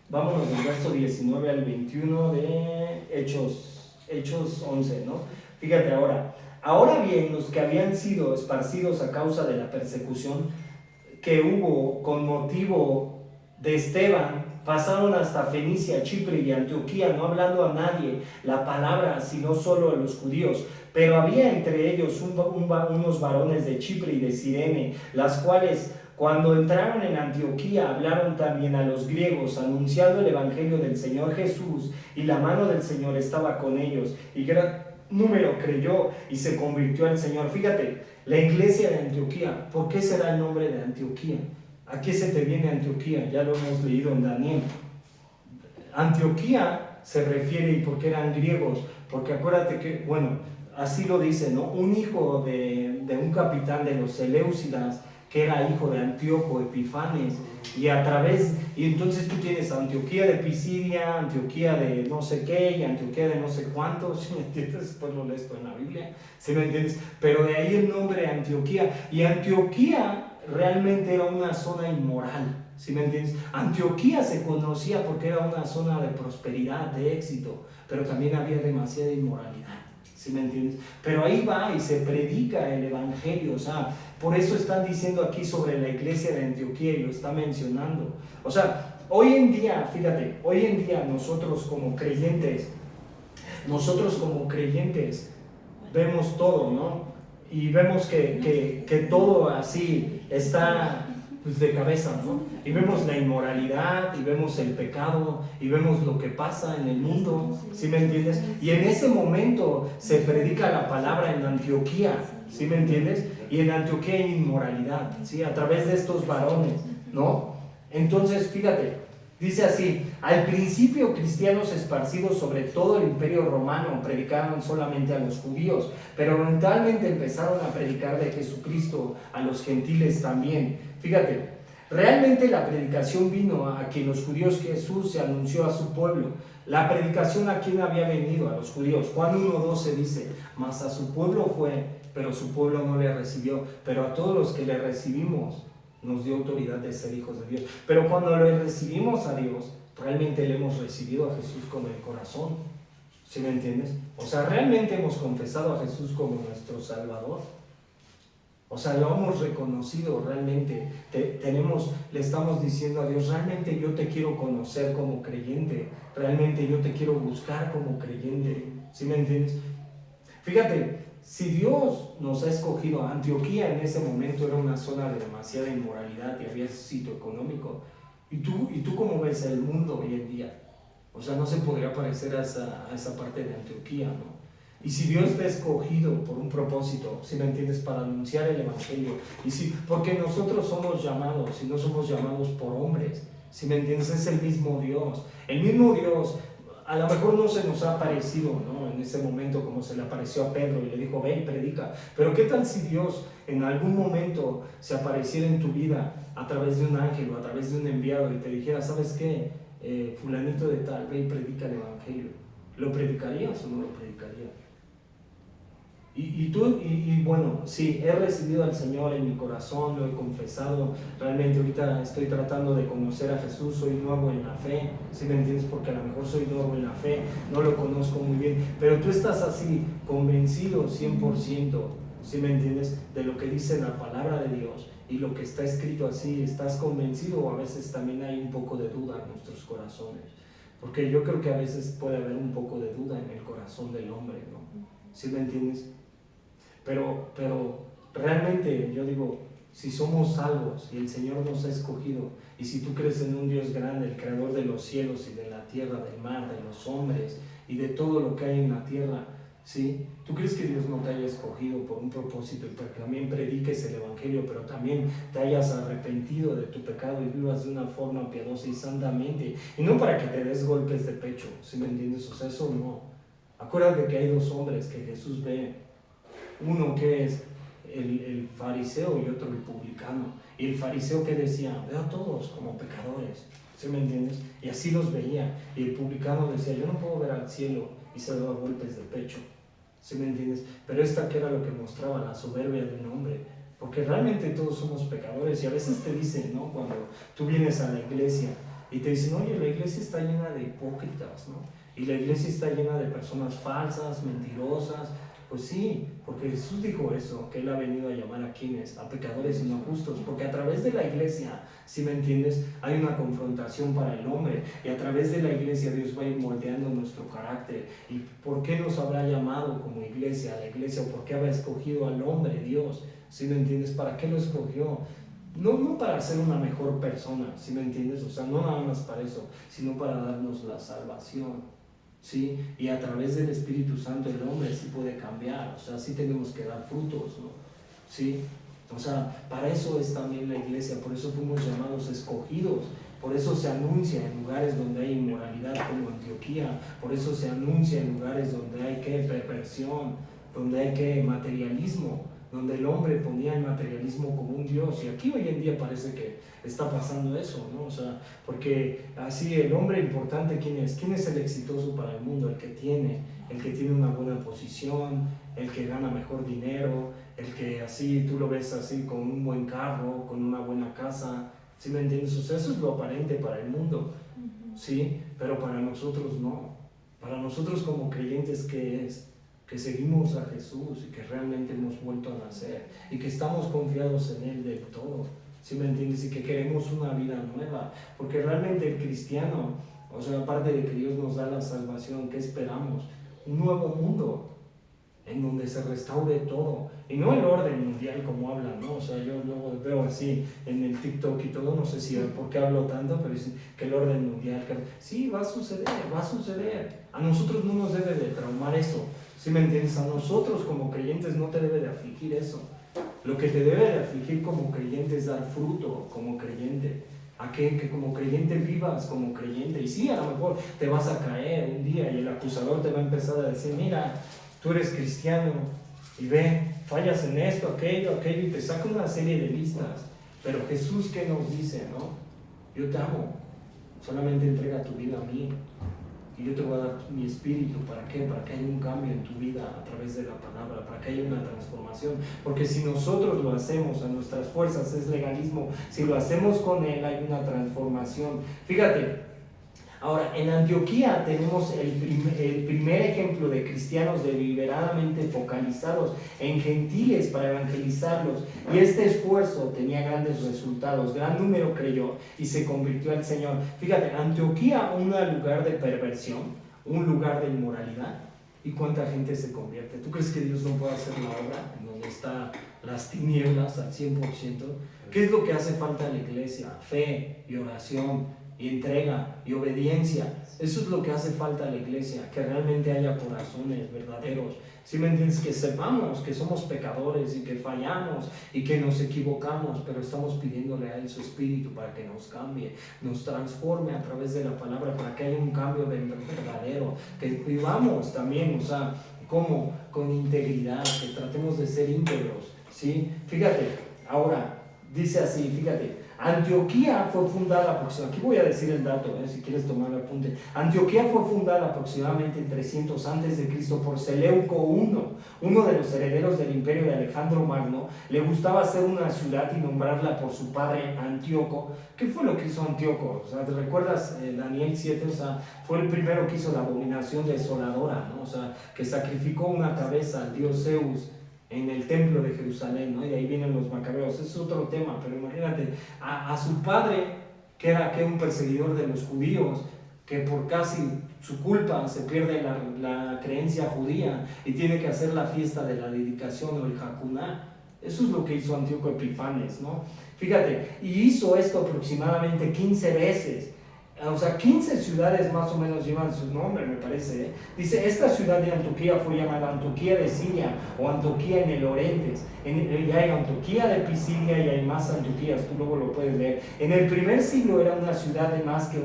vámonos del verso 19 al 21 de Hechos 11, ¿no? Fíjate ahora bien, los que habían sido esparcidos a causa de la persecución que hubo con motivo de Esteban, pasaron hasta Fenicia, Chipre y Antioquía, no hablando a nadie la palabra, sino solo a los judíos. Pero había entre ellos unos varones de Chipre y de Cirene, las cuales, cuando entraron en Antioquía, hablaron también a los griegos, anunciando el evangelio del Señor Jesús, y la mano del Señor estaba con ellos, y gran número creyó y se convirtió al Señor. Fíjate, la iglesia de Antioquía, ¿por qué será el nombre de Antioquía? ¿A qué se te viene Antioquía? Ya lo hemos leído en Daniel. Antioquía se refiere, ¿y por qué eran griegos? Porque acuérdate que, así lo dice, ¿no? Un hijo de un capitán de los Seleucidas, que era hijo de Antíoco Epifanes, y entonces tú tienes Antioquía de Pisidia, Antioquía de no sé qué, y Antioquía de no sé cuánto, ¿sí me entiendes? Después lo lees en la Biblia, ¿sí me entiendes? Pero de ahí el nombre Antioquía, y Antioquía realmente era una zona inmoral, ¿sí me entiendes? Antioquía se conocía porque era una zona de prosperidad, de éxito, pero también había demasiada inmoralidad, ¿sí me entiendes? Pero ahí va y se predica el evangelio, o sea, por eso están diciendo aquí sobre la iglesia de Antioquía y lo está mencionando. O sea, hoy en día, fíjate, hoy en día nosotros como creyentes vemos todo, ¿no? Y vemos que todo así está pues, de cabeza, ¿no? Y vemos la inmoralidad, y vemos el pecado, y vemos lo que pasa en el mundo, ¿sí me entiendes? Y en ese momento se predica la palabra en Antioquía, ¿sí me entiendes? Y en Antioquía hay inmoralidad, ¿sí? A través de estos varones, ¿no? Entonces, fíjate, dice así: al principio cristianos esparcidos sobre todo el imperio romano predicaban solamente a los judíos, pero eventualmente empezaron a predicar de Jesucristo a los gentiles también. Fíjate, realmente la predicación vino a que los judíos Jesús se anunció a su pueblo. La predicación a quién había venido, a los judíos. Juan 1:12 dice: mas a su pueblo fue, pero su pueblo no le recibió, pero a todos los que le recibimos nos dio autoridad de ser hijos de Dios. Pero cuando le recibimos a Dios, realmente le hemos recibido a Jesús con el corazón, ¿sí me entiendes? O sea, realmente hemos confesado a Jesús como nuestro Salvador. O sea, lo hemos reconocido realmente. Le estamos diciendo a Dios: realmente yo te quiero conocer como creyente, realmente yo te quiero buscar como creyente, ¿sí me entiendes? Fíjate, si Dios nos ha escogido, Antioquía en ese momento era una zona de demasiada inmoralidad y había sitio económico. ¿Y tú cómo ves el mundo hoy en día? O sea, no se podría parecer a esa parte de Antioquía, ¿no? Y si Dios te ha escogido por un propósito, si me entiendes, para anunciar el evangelio, porque nosotros somos llamados y no somos llamados por hombres, si me entiendes, es el mismo Dios. El mismo Dios, a lo mejor no se nos ha aparecido, ¿no? En ese momento como se le apareció a Pedro y le dijo: ve y predica. Pero ¿qué tal si Dios en algún momento se apareciera en tu vida a través de un ángel o a través de un enviado y te dijera: ¿sabes qué? Fulanito de tal, ve y predica el evangelio. ¿Lo predicarías o no lo predicarías? Y bueno, sí, he recibido al Señor en mi corazón, lo he confesado. Realmente ahorita estoy tratando de conocer a Jesús, soy nuevo en la fe, ¿sí me entiendes? Porque a lo mejor soy nuevo en la fe, no lo conozco muy bien, pero tú estás así, convencido 100%, ¿sí me entiendes? De lo que dice la palabra de Dios y lo que está escrito así, ¿estás convencido o a veces también hay un poco de duda en nuestros corazones? Porque yo creo que a veces puede haber un poco de duda en el corazón del hombre, ¿no? ¿Sí me entiendes? Pero realmente yo digo, si somos salvos y el Señor nos ha escogido, y si tú crees en un Dios grande, el creador de los cielos y de la tierra, del mar, de los hombres y de todo lo que hay en la tierra, ¿sí? ¿Tú crees que Dios no te haya escogido por un propósito y para que también prediques el evangelio, pero también te hayas arrepentido de tu pecado y vivas de una forma piadosa y santamente? Y no para que te des golpes de pecho, ¿sí me entiendes? O sea, eso no. Acuérdate que hay dos hombres que Jesús ve. Uno que es el fariseo y otro el publicano. Y el fariseo que decía: veo a todos como pecadores, ¿sí me entiendes? Y así los veía. Y el publicano decía: yo no puedo ver al cielo, y se daba golpes de pecho, ¿sí me entiendes? Pero esta que era lo que mostraba la soberbia de un hombre, porque realmente todos somos pecadores. Y a veces te dicen, ¿no? Cuando tú vienes a la iglesia y te dicen: oye, la iglesia está llena de hipócritas, ¿no? Y la iglesia está llena de personas falsas, mentirosas. Pues sí, porque Jesús dijo eso, que Él ha venido a llamar a quienes, a pecadores y no justos, porque a través de la iglesia, si me entiendes, hay una confrontación para el hombre, y a través de la iglesia Dios va a ir moldeando nuestro carácter. ¿Y por qué nos habrá llamado como iglesia a la iglesia? ¿O por qué habrá escogido al hombre Dios? Si me entiendes, ¿para qué lo escogió? No para ser una mejor persona, si me entiendes, o sea, no nada más para eso, sino para darnos la salvación. ¿Sí? Y a través del Espíritu Santo el hombre sí puede cambiar, o sea, sí tenemos que dar frutos, ¿no? ¿Sí? O sea, para eso es también la iglesia, por eso fuimos llamados escogidos, por eso se anuncia en lugares donde hay inmoralidad como Antioquía, por eso se anuncia en lugares donde hay perversión, donde hay que materialismo, donde el hombre ponía el materialismo como un Dios, y aquí hoy en día parece que está pasando eso, ¿no? O sea, porque así el hombre importante, ¿quién es? ¿Quién es el exitoso para el mundo? El que tiene una buena posición, el que gana mejor dinero, el que así, tú lo ves así con un buen carro, con una buena casa, ¿sí me entiendes? O sea, eso es lo aparente para el mundo, ¿sí? Pero para nosotros no. Para nosotros como creyentes, ¿qué es? Que seguimos a Jesús y que realmente hemos vuelto a nacer y que estamos confiados en Él del todo, ¿sí me entiendes? Y que queremos una vida nueva, porque realmente el cristiano, o sea, aparte de que Dios nos da la salvación, ¿qué esperamos? Un nuevo mundo en donde se restaure todo, y no el orden mundial como hablan, ¿no? O sea, yo luego veo así en el TikTok y todo, no sé si por qué hablo tanto, pero dicen que el orden mundial, que... sí, va a suceder, a nosotros no nos debe de traumar eso, ¿sí me entiendes? A nosotros como creyentes no te debe de afligir eso, lo que te debe de afligir como creyente es dar fruto como creyente, a que como creyente vivas como creyente, y sí, a lo mejor te vas a caer un día y el acusador te va a empezar a decir, mira, tú eres cristiano y ve, fallas en esto, aquello, y te saca una serie de listas. Pero Jesús, ¿qué nos dice, no? Yo te amo, solamente entrega tu vida a mí y yo te voy a dar mi espíritu. ¿Para qué? Para que haya un cambio en tu vida a través de la palabra, para que haya una transformación. Porque si nosotros lo hacemos a nuestras fuerzas es legalismo, si lo hacemos con Él hay una transformación. Fíjate. Ahora, en Antioquía tenemos el primer ejemplo de cristianos deliberadamente focalizados en gentiles para evangelizarlos, y este esfuerzo tenía grandes resultados, gran número creyó y se convirtió al Señor. Fíjate, Antioquía, un lugar de perversión, un lugar de inmoralidad, ¿y cuánta gente se convierte? ¿Tú crees que Dios no puede hacer la obra en donde están las tinieblas al 100%? ¿Qué es lo que hace falta a la iglesia? Fe y oración y entrega y obediencia. Eso es lo que hace falta a la iglesia, que realmente haya corazones verdaderos. ¿Sí me entiendes? Que sepamos que somos pecadores y que fallamos y que nos equivocamos, pero estamos pidiéndole a Él su espíritu para que nos cambie, nos transforme a través de la palabra, para que haya un cambio verdadero, que vivamos también, o sea, como con integridad, que tratemos de ser íntegros, ¿sí? Fíjate, ahora dice así, fíjate, Antioquía fue fundada aproximadamente, aquí voy a decir el dato, si quieres tomar el apunte. Antioquía fue fundada aproximadamente en 300 a.C. por Seleuco I, uno de los herederos del imperio de Alejandro Magno. Le gustaba hacer una ciudad y nombrarla por su padre Antíoco. ¿Qué fue lo que hizo Antíoco? O sea, ¿te recuerdas Daniel 7? O sea, fue el primero que hizo la abominación desoladora, ¿no? O sea, que sacrificó una cabeza al dios Zeus en el templo de Jerusalén, ¿no? Y ahí vienen los macabeos. Es otro tema, pero imagínate a su padre, que era un perseguidor de los judíos, que por casi su culpa se pierde la creencia judía y tiene que hacer la fiesta de la dedicación o el Hakuná. Eso es lo que hizo Antíoco Epifanes, ¿no? Fíjate, y hizo esto aproximadamente 15 veces. O sea, 15 ciudades más o menos llevan su nombre, me parece, ¿eh? Dice, esta ciudad de Antioquía fue llamada Antioquía de Siria o Antioquía en el Orestes. Y hay Antioquía de Pisidia y hay más Antioquías, tú luego lo puedes leer. En el primer siglo era una ciudad de más que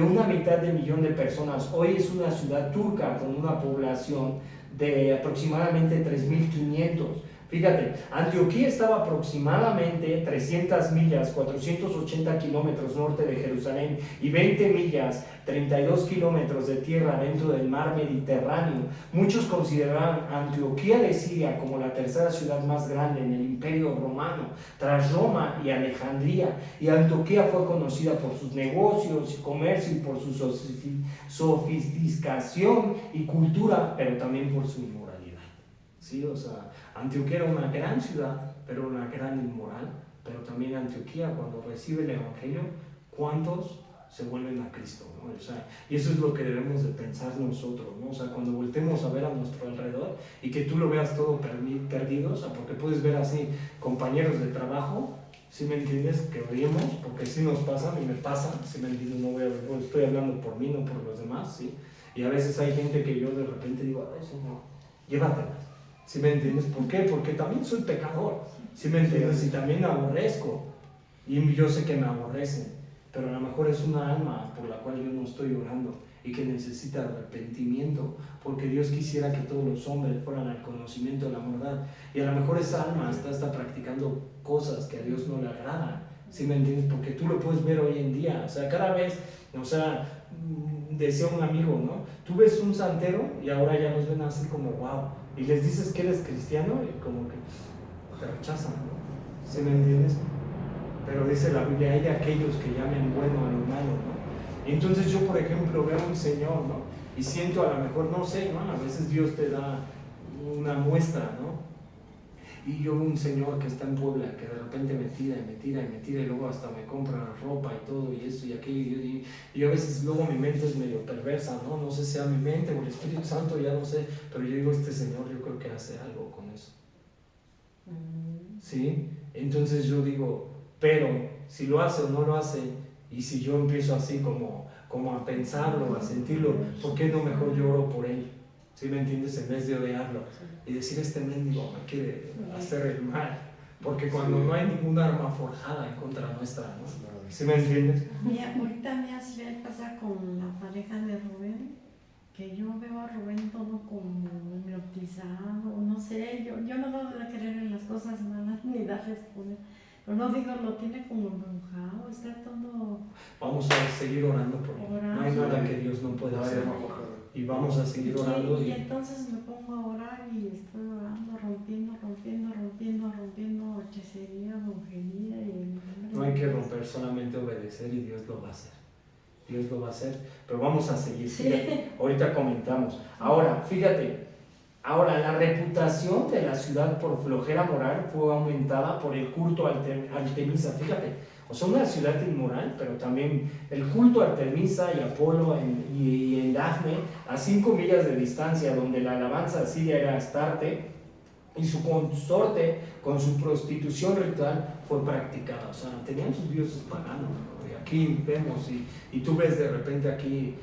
una mitad de millón de personas. Hoy es una ciudad turca con una población de aproximadamente 3,500. Fíjate, Antioquía estaba aproximadamente 300 millas, 480 kilómetros norte de Jerusalén y 20 millas, 32 kilómetros de tierra dentro del mar Mediterráneo. Muchos consideraban Antioquía de Siria como la tercera ciudad más grande en el Imperio Romano, tras Roma y Alejandría. Y Antioquía fue conocida por sus negocios y comercio y por su sofisticación y cultura, pero también por su inmoralidad. ¿Sí? O sea, Antioquía era una gran ciudad, pero una gran inmoral. Pero también Antioquía, cuando recibe el Evangelio, ¿cuántos se vuelven a Cristo, ¿no? O sea, y eso es lo que debemos de pensar nosotros, ¿no? O sea, cuando voltemos a ver a nuestro alrededor y que tú lo veas todo perdido, o sea, porque puedes ver así compañeros de trabajo, ¿sí me entiendes? Que odiemos, porque sí nos pasa, a mí me pasa, ¿sí me entiendes? No estoy hablando por mí, no por los demás, ¿sí? Y a veces hay gente que yo de repente digo, ay, Señor, llévatelas. ¿Sí me entiendes? ¿Por qué? Porque también soy pecador, ¿sí me entiendes? Y también me aborrezco, y yo sé que me aborrecen, pero a lo mejor es una alma por la cual yo no estoy orando. y que necesita arrepentimiento, porque Dios quisiera que todos los hombres fueran al conocimiento de la verdad. Y a lo mejor esa alma está practicando cosas que a Dios no le agradan, ¿sí me entiendes? Porque tú lo puedes ver hoy en día, o sea, cada vez, o sea, decía un amigo, ¿no? Tú ves un santero y ahora ya los ven así como wow, y les dices que eres cristiano y como que te rechazan, ¿no? ¿Sí me entiendes? Pero dice la Biblia, hay de aquellos que llamen bueno a lo malo, ¿no? Y entonces yo, por ejemplo, veo a un Señor, ¿no? Y siento a lo mejor, no sé, ¿no? A veces Dios te da una muestra, ¿no? Y yo veo un Señor que está en Puebla, que de repente me tira y me tira y me tira y luego hasta me compra ropa y todo y esto y aquello. Y yo a veces luego mi mente es medio perversa, ¿no? No sé si sea mi mente o el Espíritu Santo, ya no sé. Pero yo digo, este Señor yo creo que hace algo con eso. ¿Sí? Entonces yo digo, pero si lo hace o no lo hace, y si yo empiezo así como a pensarlo, a sentirlo, ¿por qué no mejor yo oro por él? ¿Sí me entiendes? En vez de odiarlo y decir, este mendigo me quiere hacer el mal, porque cuando no hay ninguna arma forjada en contra nuestra, ¿no? ¿Sí me entiendes? Mira, ahorita me hace pasar con la pareja de Rubén, que yo veo a Rubén todo como hipnotizado, no sé, yo no doy de creer en las cosas malas ni darles poder. Pero no digo, lo tiene como embrujado, está todo... Vamos a seguir orando por él. No hay nada que Dios no pueda hacer. Y vamos a seguir orando. Y entonces me pongo a orar y estoy orando, rompiendo hechicería, brujería y... No hay que romper, solamente obedecer y Dios lo va a hacer. Dios lo va a hacer. Pero vamos a seguir. Fíjate, ahorita comentamos. Ahora, fíjate. Ahora, la reputación de la ciudad por flojera moral fue aumentada por el culto a Artemisa. Fíjate, o sea, una ciudad inmoral, pero también el culto a Artemisa y Apolo y en Dafne, a 5 millas de distancia, donde la alabanza asiria era Astarte, y su consorte con su prostitución ritual fue practicada. O sea, tenían sus dioses paganos, ¿no? Y aquí vemos, y tú ves de repente aquí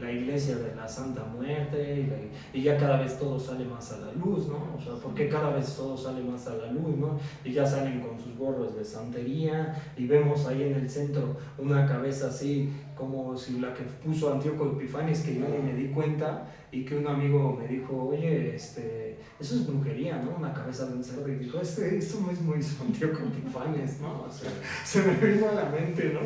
la iglesia de la Santa Muerte, y ya cada vez todo sale más a la luz, ¿no? O sea, porque cada vez todo sale más a la luz, ¿no? Y ya salen con sus gorros de santería, y vemos ahí en el centro una cabeza así, como si la que puso Antíoco Epifanes, que yo ni me di cuenta, y que un amigo me dijo, oye, eso es brujería, ¿no? Una cabeza de un cerdo, y dijo, eso no es muy Antíoco Epifanes, ¿no? O sea, se me vino a la mente, ¿no?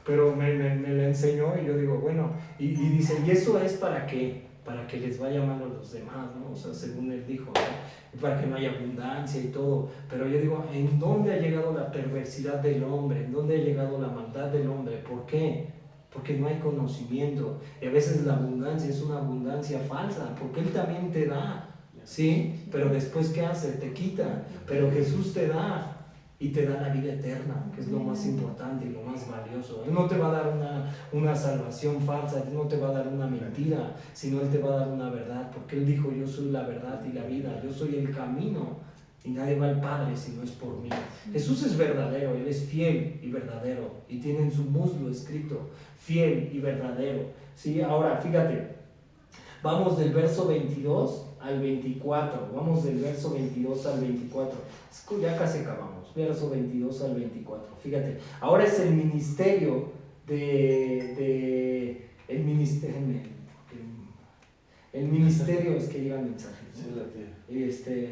Pero me la enseñó y yo digo, bueno, y dice, ¿y eso es para qué? Para que les vaya mal a los demás, ¿no? O sea, según él dijo, ¿no? Para que no haya abundancia y todo. Pero yo digo, ¿en dónde ha llegado la perversidad del hombre? ¿En dónde ha llegado la maldad del hombre? ¿Por qué? Porque no hay conocimiento. Y a veces la abundancia es una abundancia falsa, porque Él también te da, ¿sí? Pero después, ¿qué hace? Te quita. Pero Jesús te da. Y te da la vida eterna, que es lo más importante y lo más valioso. Él no te va a dar una salvación falsa, Él no te va a dar una mentira, sino Él te va a dar una verdad, porque Él dijo, yo soy la verdad y la vida, yo soy el camino, y nadie va al Padre si no es por mí. Jesús es verdadero, Él es fiel y verdadero, y tiene en su muslo escrito, fiel y verdadero. ¿Sí? Ahora, fíjate, vamos del verso 22 al 24, vamos del verso 22 al 24, ya casi acabamos. Verso 22 al 24. Fíjate, ahora es el ministerio el ministerio es que llega el mensaje, ¿no? Sí, la tía.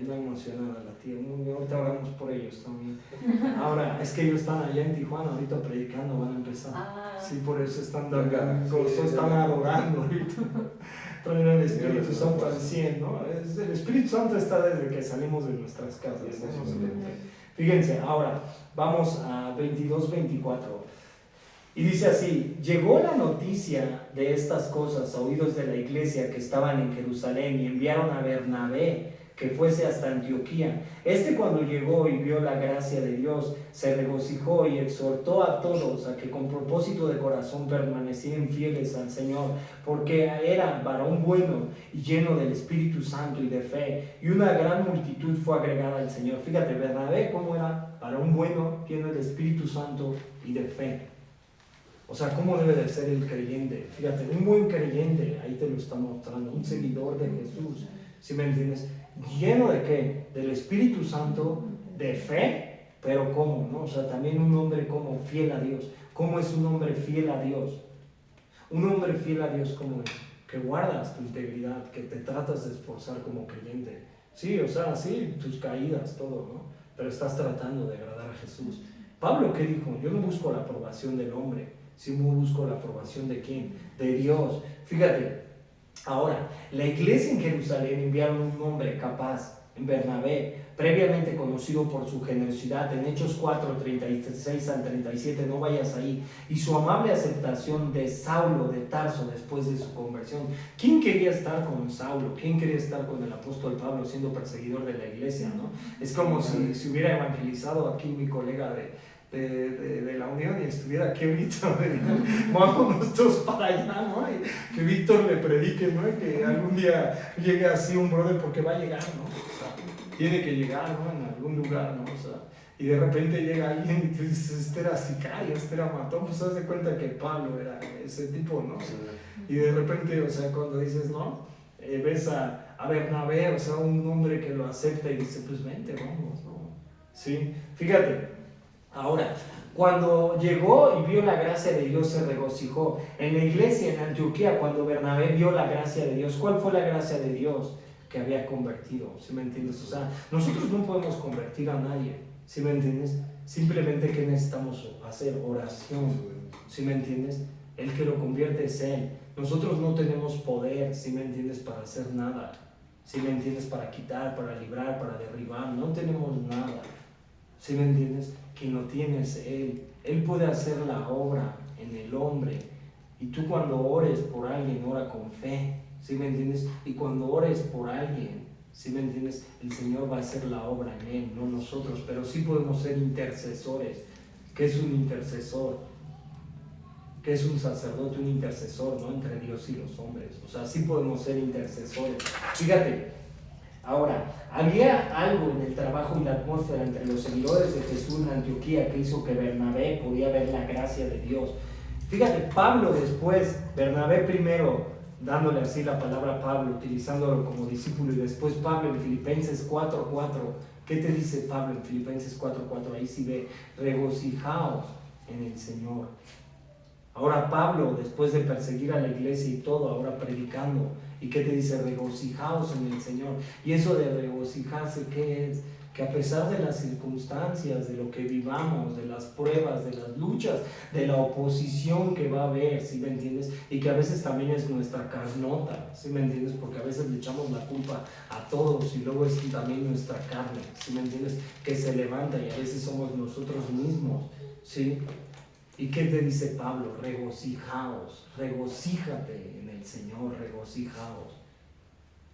No emocionada la tía, ahorita oramos por ellos también. Ahora, es que ellos están allá en Tijuana, ahorita predicando, van a empezar. Sí, por eso están están adorando ahorita. Traen el Espíritu Santo al 100, ¿no? El Espíritu Santo está desde que salimos de nuestras casas, ¿no? Fíjense, ahora vamos a 22-24. Y dice así: llegó la noticia de estas cosas a oídos de la iglesia que estaban en Jerusalén, y enviaron a Bernabé que fuese hasta Antioquía. Cuando llegó y vio la gracia de Dios, se regocijó y exhortó a todos a que con propósito de corazón permanecieran fieles al Señor, porque era varón bueno y lleno del Espíritu Santo y de fe, y una gran multitud fue agregada al Señor. Fíjate, Bernabé cómo era varón bueno, lleno del Espíritu Santo y de fe. O sea, ¿cómo debe de ser el creyente? Fíjate, un buen creyente, ahí te lo está mostrando, un seguidor de Jesús, ¿sí me entiendes? ¿Lleno de qué? Del Espíritu Santo, de fe, pero ¿cómo? ¿No? O sea, también un hombre como fiel a Dios. ¿Cómo es un hombre fiel a Dios? Un hombre fiel a Dios como es, que guardas tu integridad, que te tratas de esforzar como creyente. Sí, o sea, sí, tus caídas, todo, ¿no? Pero estás tratando de agradar a Jesús. Pablo, ¿qué dijo? Yo no busco la aprobación del hombre, sino busco la aprobación de ¿quién? De Dios. Fíjate, ahora, la iglesia en Jerusalén enviaron un hombre capaz, en Bernabé, previamente conocido por su generosidad, en Hechos 4, 36 al 37, no vayas ahí, y su amable aceptación de Saulo de Tarso después de su conversión. ¿Quién quería estar con Saulo? ¿Quién quería estar con el apóstol Pablo siendo perseguidor de la iglesia, no? Es como si hubiera evangelizado aquí mi colega de la Unión y estuviera aquí Víctor, vámonos todos para allá, ¿no? Y que Víctor le predique, ¿no? Y que algún día llegue así un brother, porque va a llegar, ¿no? O sea, tiene que llegar, ¿no? En algún lugar, ¿no? O sea, y de repente llega alguien y te dice, este era sicario, este era matón, pues haz de cuenta que Pablo era ese tipo, ¿no? Y de repente, o sea, cuando dices, ¿no? Ves a Bernabé, o sea, un hombre que lo acepta y dice, pues vente, vamos, ¿no? Sí, fíjate. Ahora, cuando llegó y vio la gracia de Dios, se regocijó. En la iglesia en Antioquía, cuando Bernabé vio la gracia de Dios, ¿cuál fue la gracia de Dios? Que había convertido, ¿sí me entiendes? O sea, nosotros no podemos convertir a nadie, ¿sí me entiendes? Simplemente que necesitamos hacer oración, ¿sí me entiendes? El que lo convierte es Él. Nosotros no tenemos poder, ¿sí me entiendes? Para hacer nada, ¿sí me entiendes? Para quitar, para librar, para derribar, no tenemos nada, ¿sí me entiendes? Quien lo tiene es Él. Él puede hacer la obra en el hombre. Y tú cuando ores por alguien, ora con fe, ¿sí me entiendes? Y cuando ores por alguien, ¿sí me entiendes? El Señor va a hacer la obra en Él, no nosotros. Pero sí podemos ser intercesores. ¿Qué es un intercesor? ¿Qué es un sacerdote? Un intercesor, ¿no? Entre Dios y los hombres. O sea, sí podemos ser intercesores. Fíjate. Ahora, había algo en el trabajo y la atmósfera entre los seguidores de Jesús en Antioquía que hizo que Bernabé podía ver la gracia de Dios. Fíjate, Pablo después, Bernabé primero dándole así la palabra a Pablo, utilizándolo como discípulo, y después Pablo en Filipenses 4:4. ¿Qué te dice Pablo en Filipenses 4:4? Ahí sí ve, regocijaos en el Señor. Ahora Pablo, después de perseguir a la iglesia y todo, ahora predicando, ¿y qué te dice? Regocijaos en el Señor. Y eso de regocijarse, ¿qué es? Que a pesar de las circunstancias, de lo que vivamos, de las pruebas, de las luchas, de la oposición que va a haber, ¿sí me entiendes? Y que a veces también es nuestra carnota, ¿sí me entiendes? Porque a veces le echamos la culpa a todos y luego es también nuestra carne, ¿sí me entiendes? Que se levanta y a veces somos nosotros mismos, ¿sí? ¿Y qué te dice Pablo? Regocijaos, regocíjate en el Señor, regocijaos.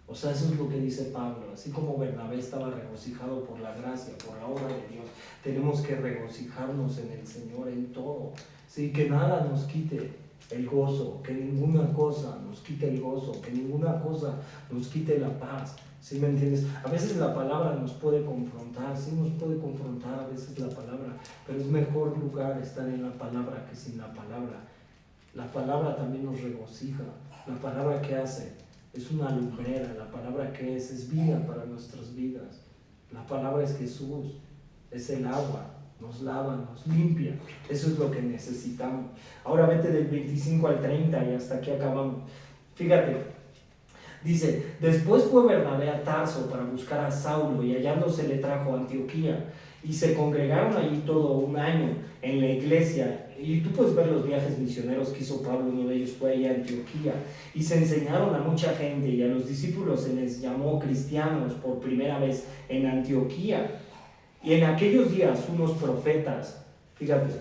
O sea, eso es lo que dice Pablo. Así como Bernabé estaba regocijado por la gracia, por la obra de Dios, tenemos que regocijarnos en el Señor en todo. Sí, que nada nos quite el gozo, que ninguna cosa nos quite el gozo, que ninguna cosa nos quite la paz. ¿Sí me entiendes? A veces la palabra nos puede confrontar, sí nos puede confrontar a veces la palabra, pero es mejor lugar estar en la palabra que sin la palabra. La palabra también nos regocija. La palabra que hace es una lumbrera. La palabra que es vida para nuestras vidas. La palabra es Jesús, es el agua, nos lava, nos limpia. Eso es lo que necesitamos. Ahora vete del 25 al 30 y hasta aquí acabamos. Fíjate. Dice, después fue Bernabé a Tarso para buscar a Saulo y hallándose le trajo a Antioquía y se congregaron allí todo un año en la iglesia, y tú puedes ver los viajes misioneros que hizo Pablo. Uno de ellos fue allá a Antioquía y se enseñaron a mucha gente y a los discípulos se les llamó cristianos por primera vez en Antioquía. Y en aquellos días unos profetas, fíjate,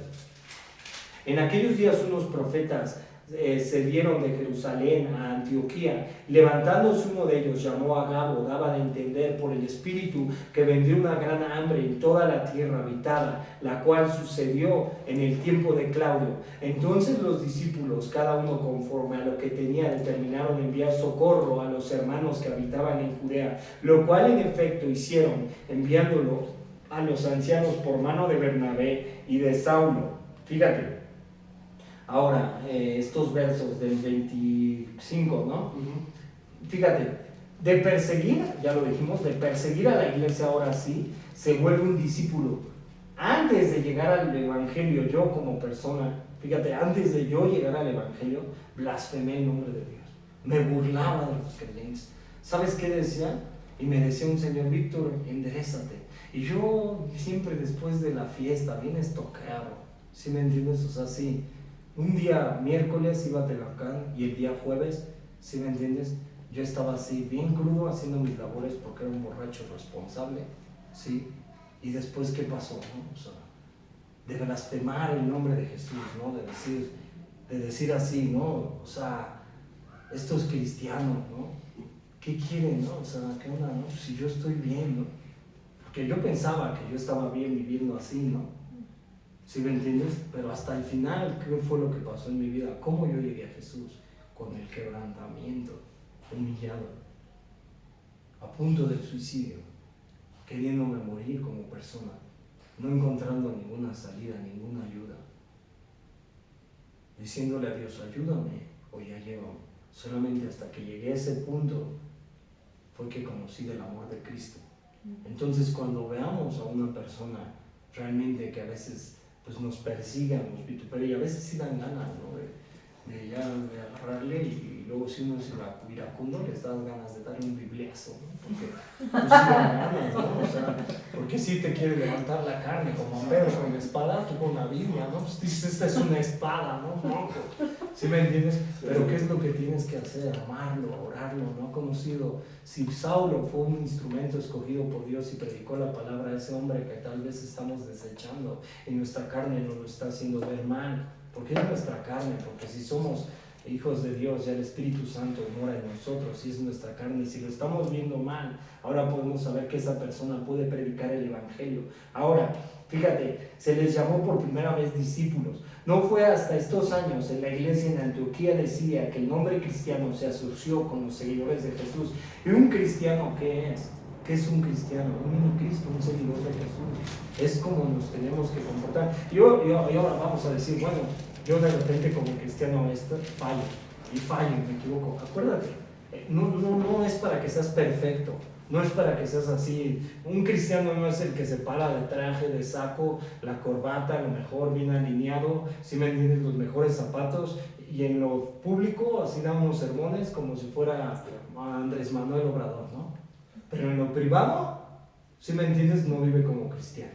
en aquellos días unos profetas se dieron de Jerusalén a Antioquía. Levantándose uno de ellos, llamó a Gabo, daba de entender por el Espíritu que vendría una gran hambre en toda la tierra habitada, la cual sucedió en el tiempo de Claudio. Entonces los discípulos, cada uno conforme a lo que tenía, determinaron enviar socorro a los hermanos que habitaban en Judea, lo cual en efecto hicieron, enviándolo a los ancianos por mano de Bernabé y de Saulo. Fíjate. Ahora, estos versos del 25, ¿no? Fíjate, de perseguir, ya lo dijimos, de perseguir a la iglesia ahora sí, se vuelve un discípulo. Antes de llegar al evangelio, yo como persona, Fíjate, antes de yo llegar al Evangelio, blasfemé el nombre de Dios. Me burlaba de los creyentes. ¿Sabes qué decía? Y me decía un señor, Víctor, enderézate. Y yo siempre después de la fiesta, bien estoqueado, ¿sí me entiendes? O sea, sí, un día miércoles iba a Tehuacán y el día jueves, ¿sí me entiendes? Yo estaba así, bien crudo, haciendo mis labores porque era un borracho responsable, ¿sí? Y después, ¿qué pasó? ¿No? O sea, de blasfemar el nombre de Jesús, ¿no? De decir así, ¿no? O sea, estos cristianos, ¿no? ¿Qué quieren, no? O sea, ¿qué onda, no? Si yo estoy bien, ¿no? Porque yo pensaba que yo estaba bien viviendo así, ¿no? ¿Sí me entiendes? Pero hasta el final, ¿qué fue lo que pasó en mi vida? ¿Cómo yo llegué a Jesús? Con el quebrantamiento, humillado, a punto del suicidio, queriéndome morir como persona, no encontrando ninguna salida, ninguna ayuda, diciéndole a Dios, ayúdame o ya llévame. Solamente hasta que llegué a ese punto fue que conocí del amor de Cristo. Entonces, cuando veamos a una persona realmente que a veces pues, nos persigan, nos vituperen, y a veces sí dan ganas, ¿no? de agarrarle, y luego si uno es iracundo les das ganas de darle un bibliazo, ¿no? Porque pues, sí dan ganas, ¿no? O sea, porque sí te quiere levantar la carne como a Pedro con la espada, tú con la Biblia, ¿no? Pues dices, esta es una espada, ¿no? ¿Sí me entiendes? Pero ¿qué es lo que tienes que hacer? Amarlo, orarlo, ¿no? Conocido. Si Saulo fue un instrumento escogido por Dios y predicó la palabra a ese hombre que tal vez estamos desechando y nuestra carne nos lo está haciendo ver mal, porque es nuestra carne, porque si somos hijos de Dios, ya el Espíritu Santo mora en nosotros, y es nuestra carne, y si lo estamos viendo mal, ahora podemos saber que esa persona puede predicar el Evangelio. Ahora, fíjate, se les llamó por primera vez discípulos. No fue hasta estos años en la iglesia en Antioquía de Siria que el nombre cristiano se asoció con los seguidores de Jesús. ¿Y un cristiano qué es? ¿Qué es un cristiano? Un mini Cristo, un seguidor de Jesús. Es como nos tenemos que comportar. Y ahora vamos a decir, bueno, yo de repente como cristiano fallo, me equivoco. Acuérdate, no es para que seas perfecto, no es para que seas así. Un cristiano no es el que se para de traje, de saco, la corbata, a lo mejor bien alineado, si me entiendes, los mejores zapatos, y en lo público así da unos sermones como si fuera Andrés Manuel Obrador, ¿no? Pero en lo privado, si me entiendes, no vive como cristiano.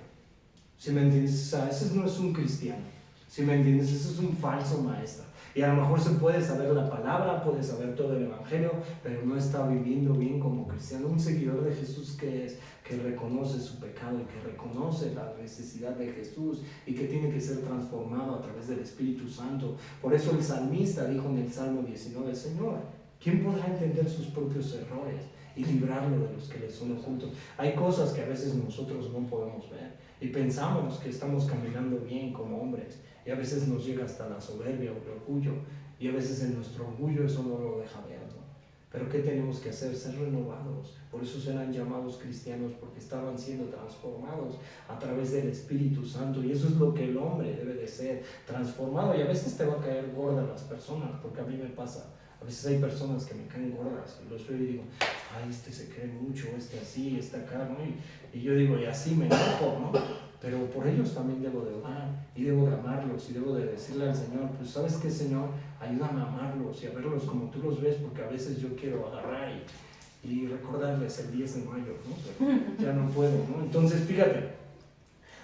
Si me entiendes, o sea, ese no es un cristiano. Si me entiendes, ese es un falso maestro. Y a lo mejor se puede saber la palabra, puede saber todo el Evangelio, pero no está viviendo bien como cristiano. Un seguidor de Jesús que es, que reconoce su pecado y que reconoce la necesidad de Jesús y que tiene que ser transformado a través del Espíritu Santo. Por eso el salmista dijo en el Salmo 19, Señor, ¿quién podrá entender sus propios errores y librarlo de los que les son ocultos? Hay cosas que a veces nosotros no podemos ver y pensamos que estamos caminando bien como hombres, y a veces nos llega hasta la soberbia o el orgullo, y a veces en nuestro orgullo eso no lo deja ver, ¿no? Pero ¿qué tenemos que hacer? Ser renovados. Por eso serán llamados cristianos, porque estaban siendo transformados a través del Espíritu Santo, y eso es lo que el hombre debe de ser, transformado. Y a veces te va a caer gorda las personas, porque a mí me pasa. A veces hay personas que me caen gordas y los veo y digo, ay, este se cree mucho, este así, este acá, ¿no? Y yo digo, y así me enojo, ¿no? Pero por ellos también debo de orar y debo de amarlos y debo de decirle al Señor, pues ¿sabes qué, Señor? Ayúdame a amarlos y a verlos como tú los ves, porque a veces yo quiero agarrar y recordarles el 10 de mayo, ¿no? Pero ya no puedo, ¿no? Entonces, fíjate,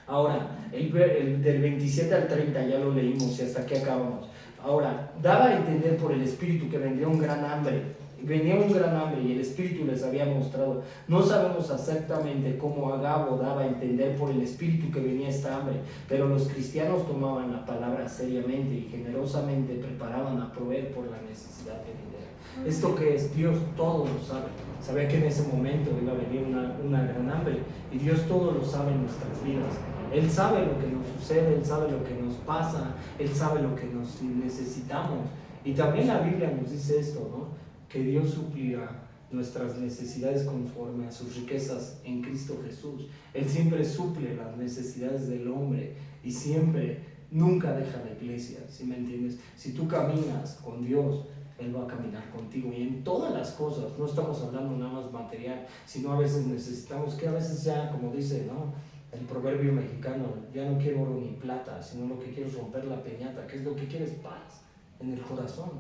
ahora, del 27 al 30 ya lo leímos y hasta aquí acabamos. Ahora, daba a entender por el Espíritu que vendría un gran hambre. Venía un gran hambre y el Espíritu les había mostrado. No sabemos exactamente cómo Agabo daba a entender por el Espíritu que venía esta hambre, pero los cristianos tomaban la palabra seriamente y generosamente preparaban a proveer por la necesidad de venir. Esto que es Dios todo lo sabe. Sabía que en ese momento iba a venir una gran hambre, y Dios todo lo sabe en nuestras vidas. Él sabe lo que nos sucede, Él sabe lo que nos pasa, Él sabe lo que nos necesitamos. Y también la Biblia nos dice esto, ¿no? Que Dios suplirá nuestras necesidades conforme a sus riquezas en Cristo Jesús. Él siempre suple las necesidades del hombre y siempre, nunca deja la iglesia, ¿sí me entiendes? Si tú caminas con Dios, Él va a caminar contigo, y en todas las cosas. No estamos hablando nada más material, sino a veces necesitamos que a veces ya, como dice, ¿no? El proverbio mexicano, ya no quiero oro ni plata, sino lo que quiero es romper la piñata. ¿Qué es lo que quieres? Paz en el corazón.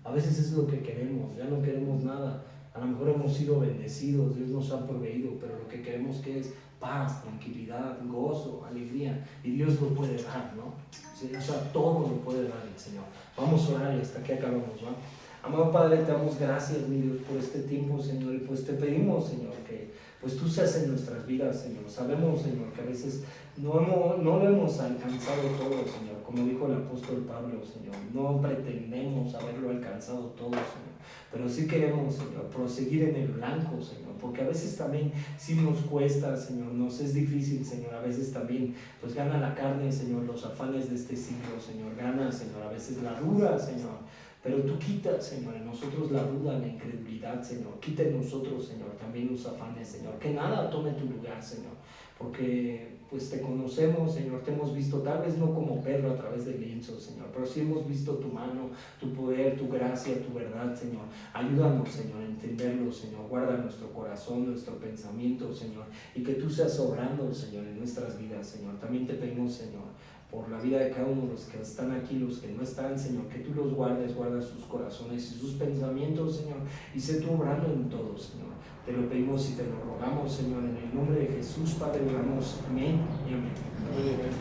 A veces es lo que queremos, ya no queremos nada. A lo mejor hemos sido bendecidos, Dios nos ha proveído, pero lo que queremos que es paz, tranquilidad, gozo, alegría. Y Dios lo puede dar, ¿no? Sí, o sea, todo lo puede dar el Señor. Vamos a orar y hasta aquí acabamos, ¿no? Amado Padre, te damos gracias, mi Dios, por este tiempo, Señor, y pues te pedimos, Señor, que pues tú seas en nuestras vidas, Señor. Sabemos, Señor, que a veces no lo hemos alcanzado todo, Señor, como dijo el apóstol Pablo, Señor. No pretendemos haberlo alcanzado todo, Señor, pero sí queremos, Señor, proseguir en el blanco, Señor, porque a veces también sí nos cuesta, Señor, nos es difícil, Señor, a veces también pues gana la carne, Señor, los afanes de este siglo, Señor, gana, Señor, a veces la duda, Señor. Pero tú quita, Señor, en nosotros la duda, la incredulidad, Señor. Quita en nosotros, Señor, también los afanes, Señor. Que nada tome tu lugar, Señor. Porque pues te conocemos, Señor, te hemos visto, tal vez no como Pedro a través del lienzo, Señor, pero sí hemos visto tu mano, tu poder, tu gracia, tu verdad, Señor. Ayúdanos, Señor, a entenderlo, Señor. Guarda nuestro corazón, nuestro pensamiento, Señor, y que tú seas obrando, Señor, en nuestras vidas, Señor. También te pedimos, Señor, por la vida de cada uno de los que están aquí, los que no están, Señor, que tú los guardes, guarda sus corazones y sus pensamientos, Señor, y sé tú obrando en todo, Señor. Te lo pedimos y te lo rogamos, Señor, en el nombre de Jesús, Padre, oramos. Amén y amén. Amén.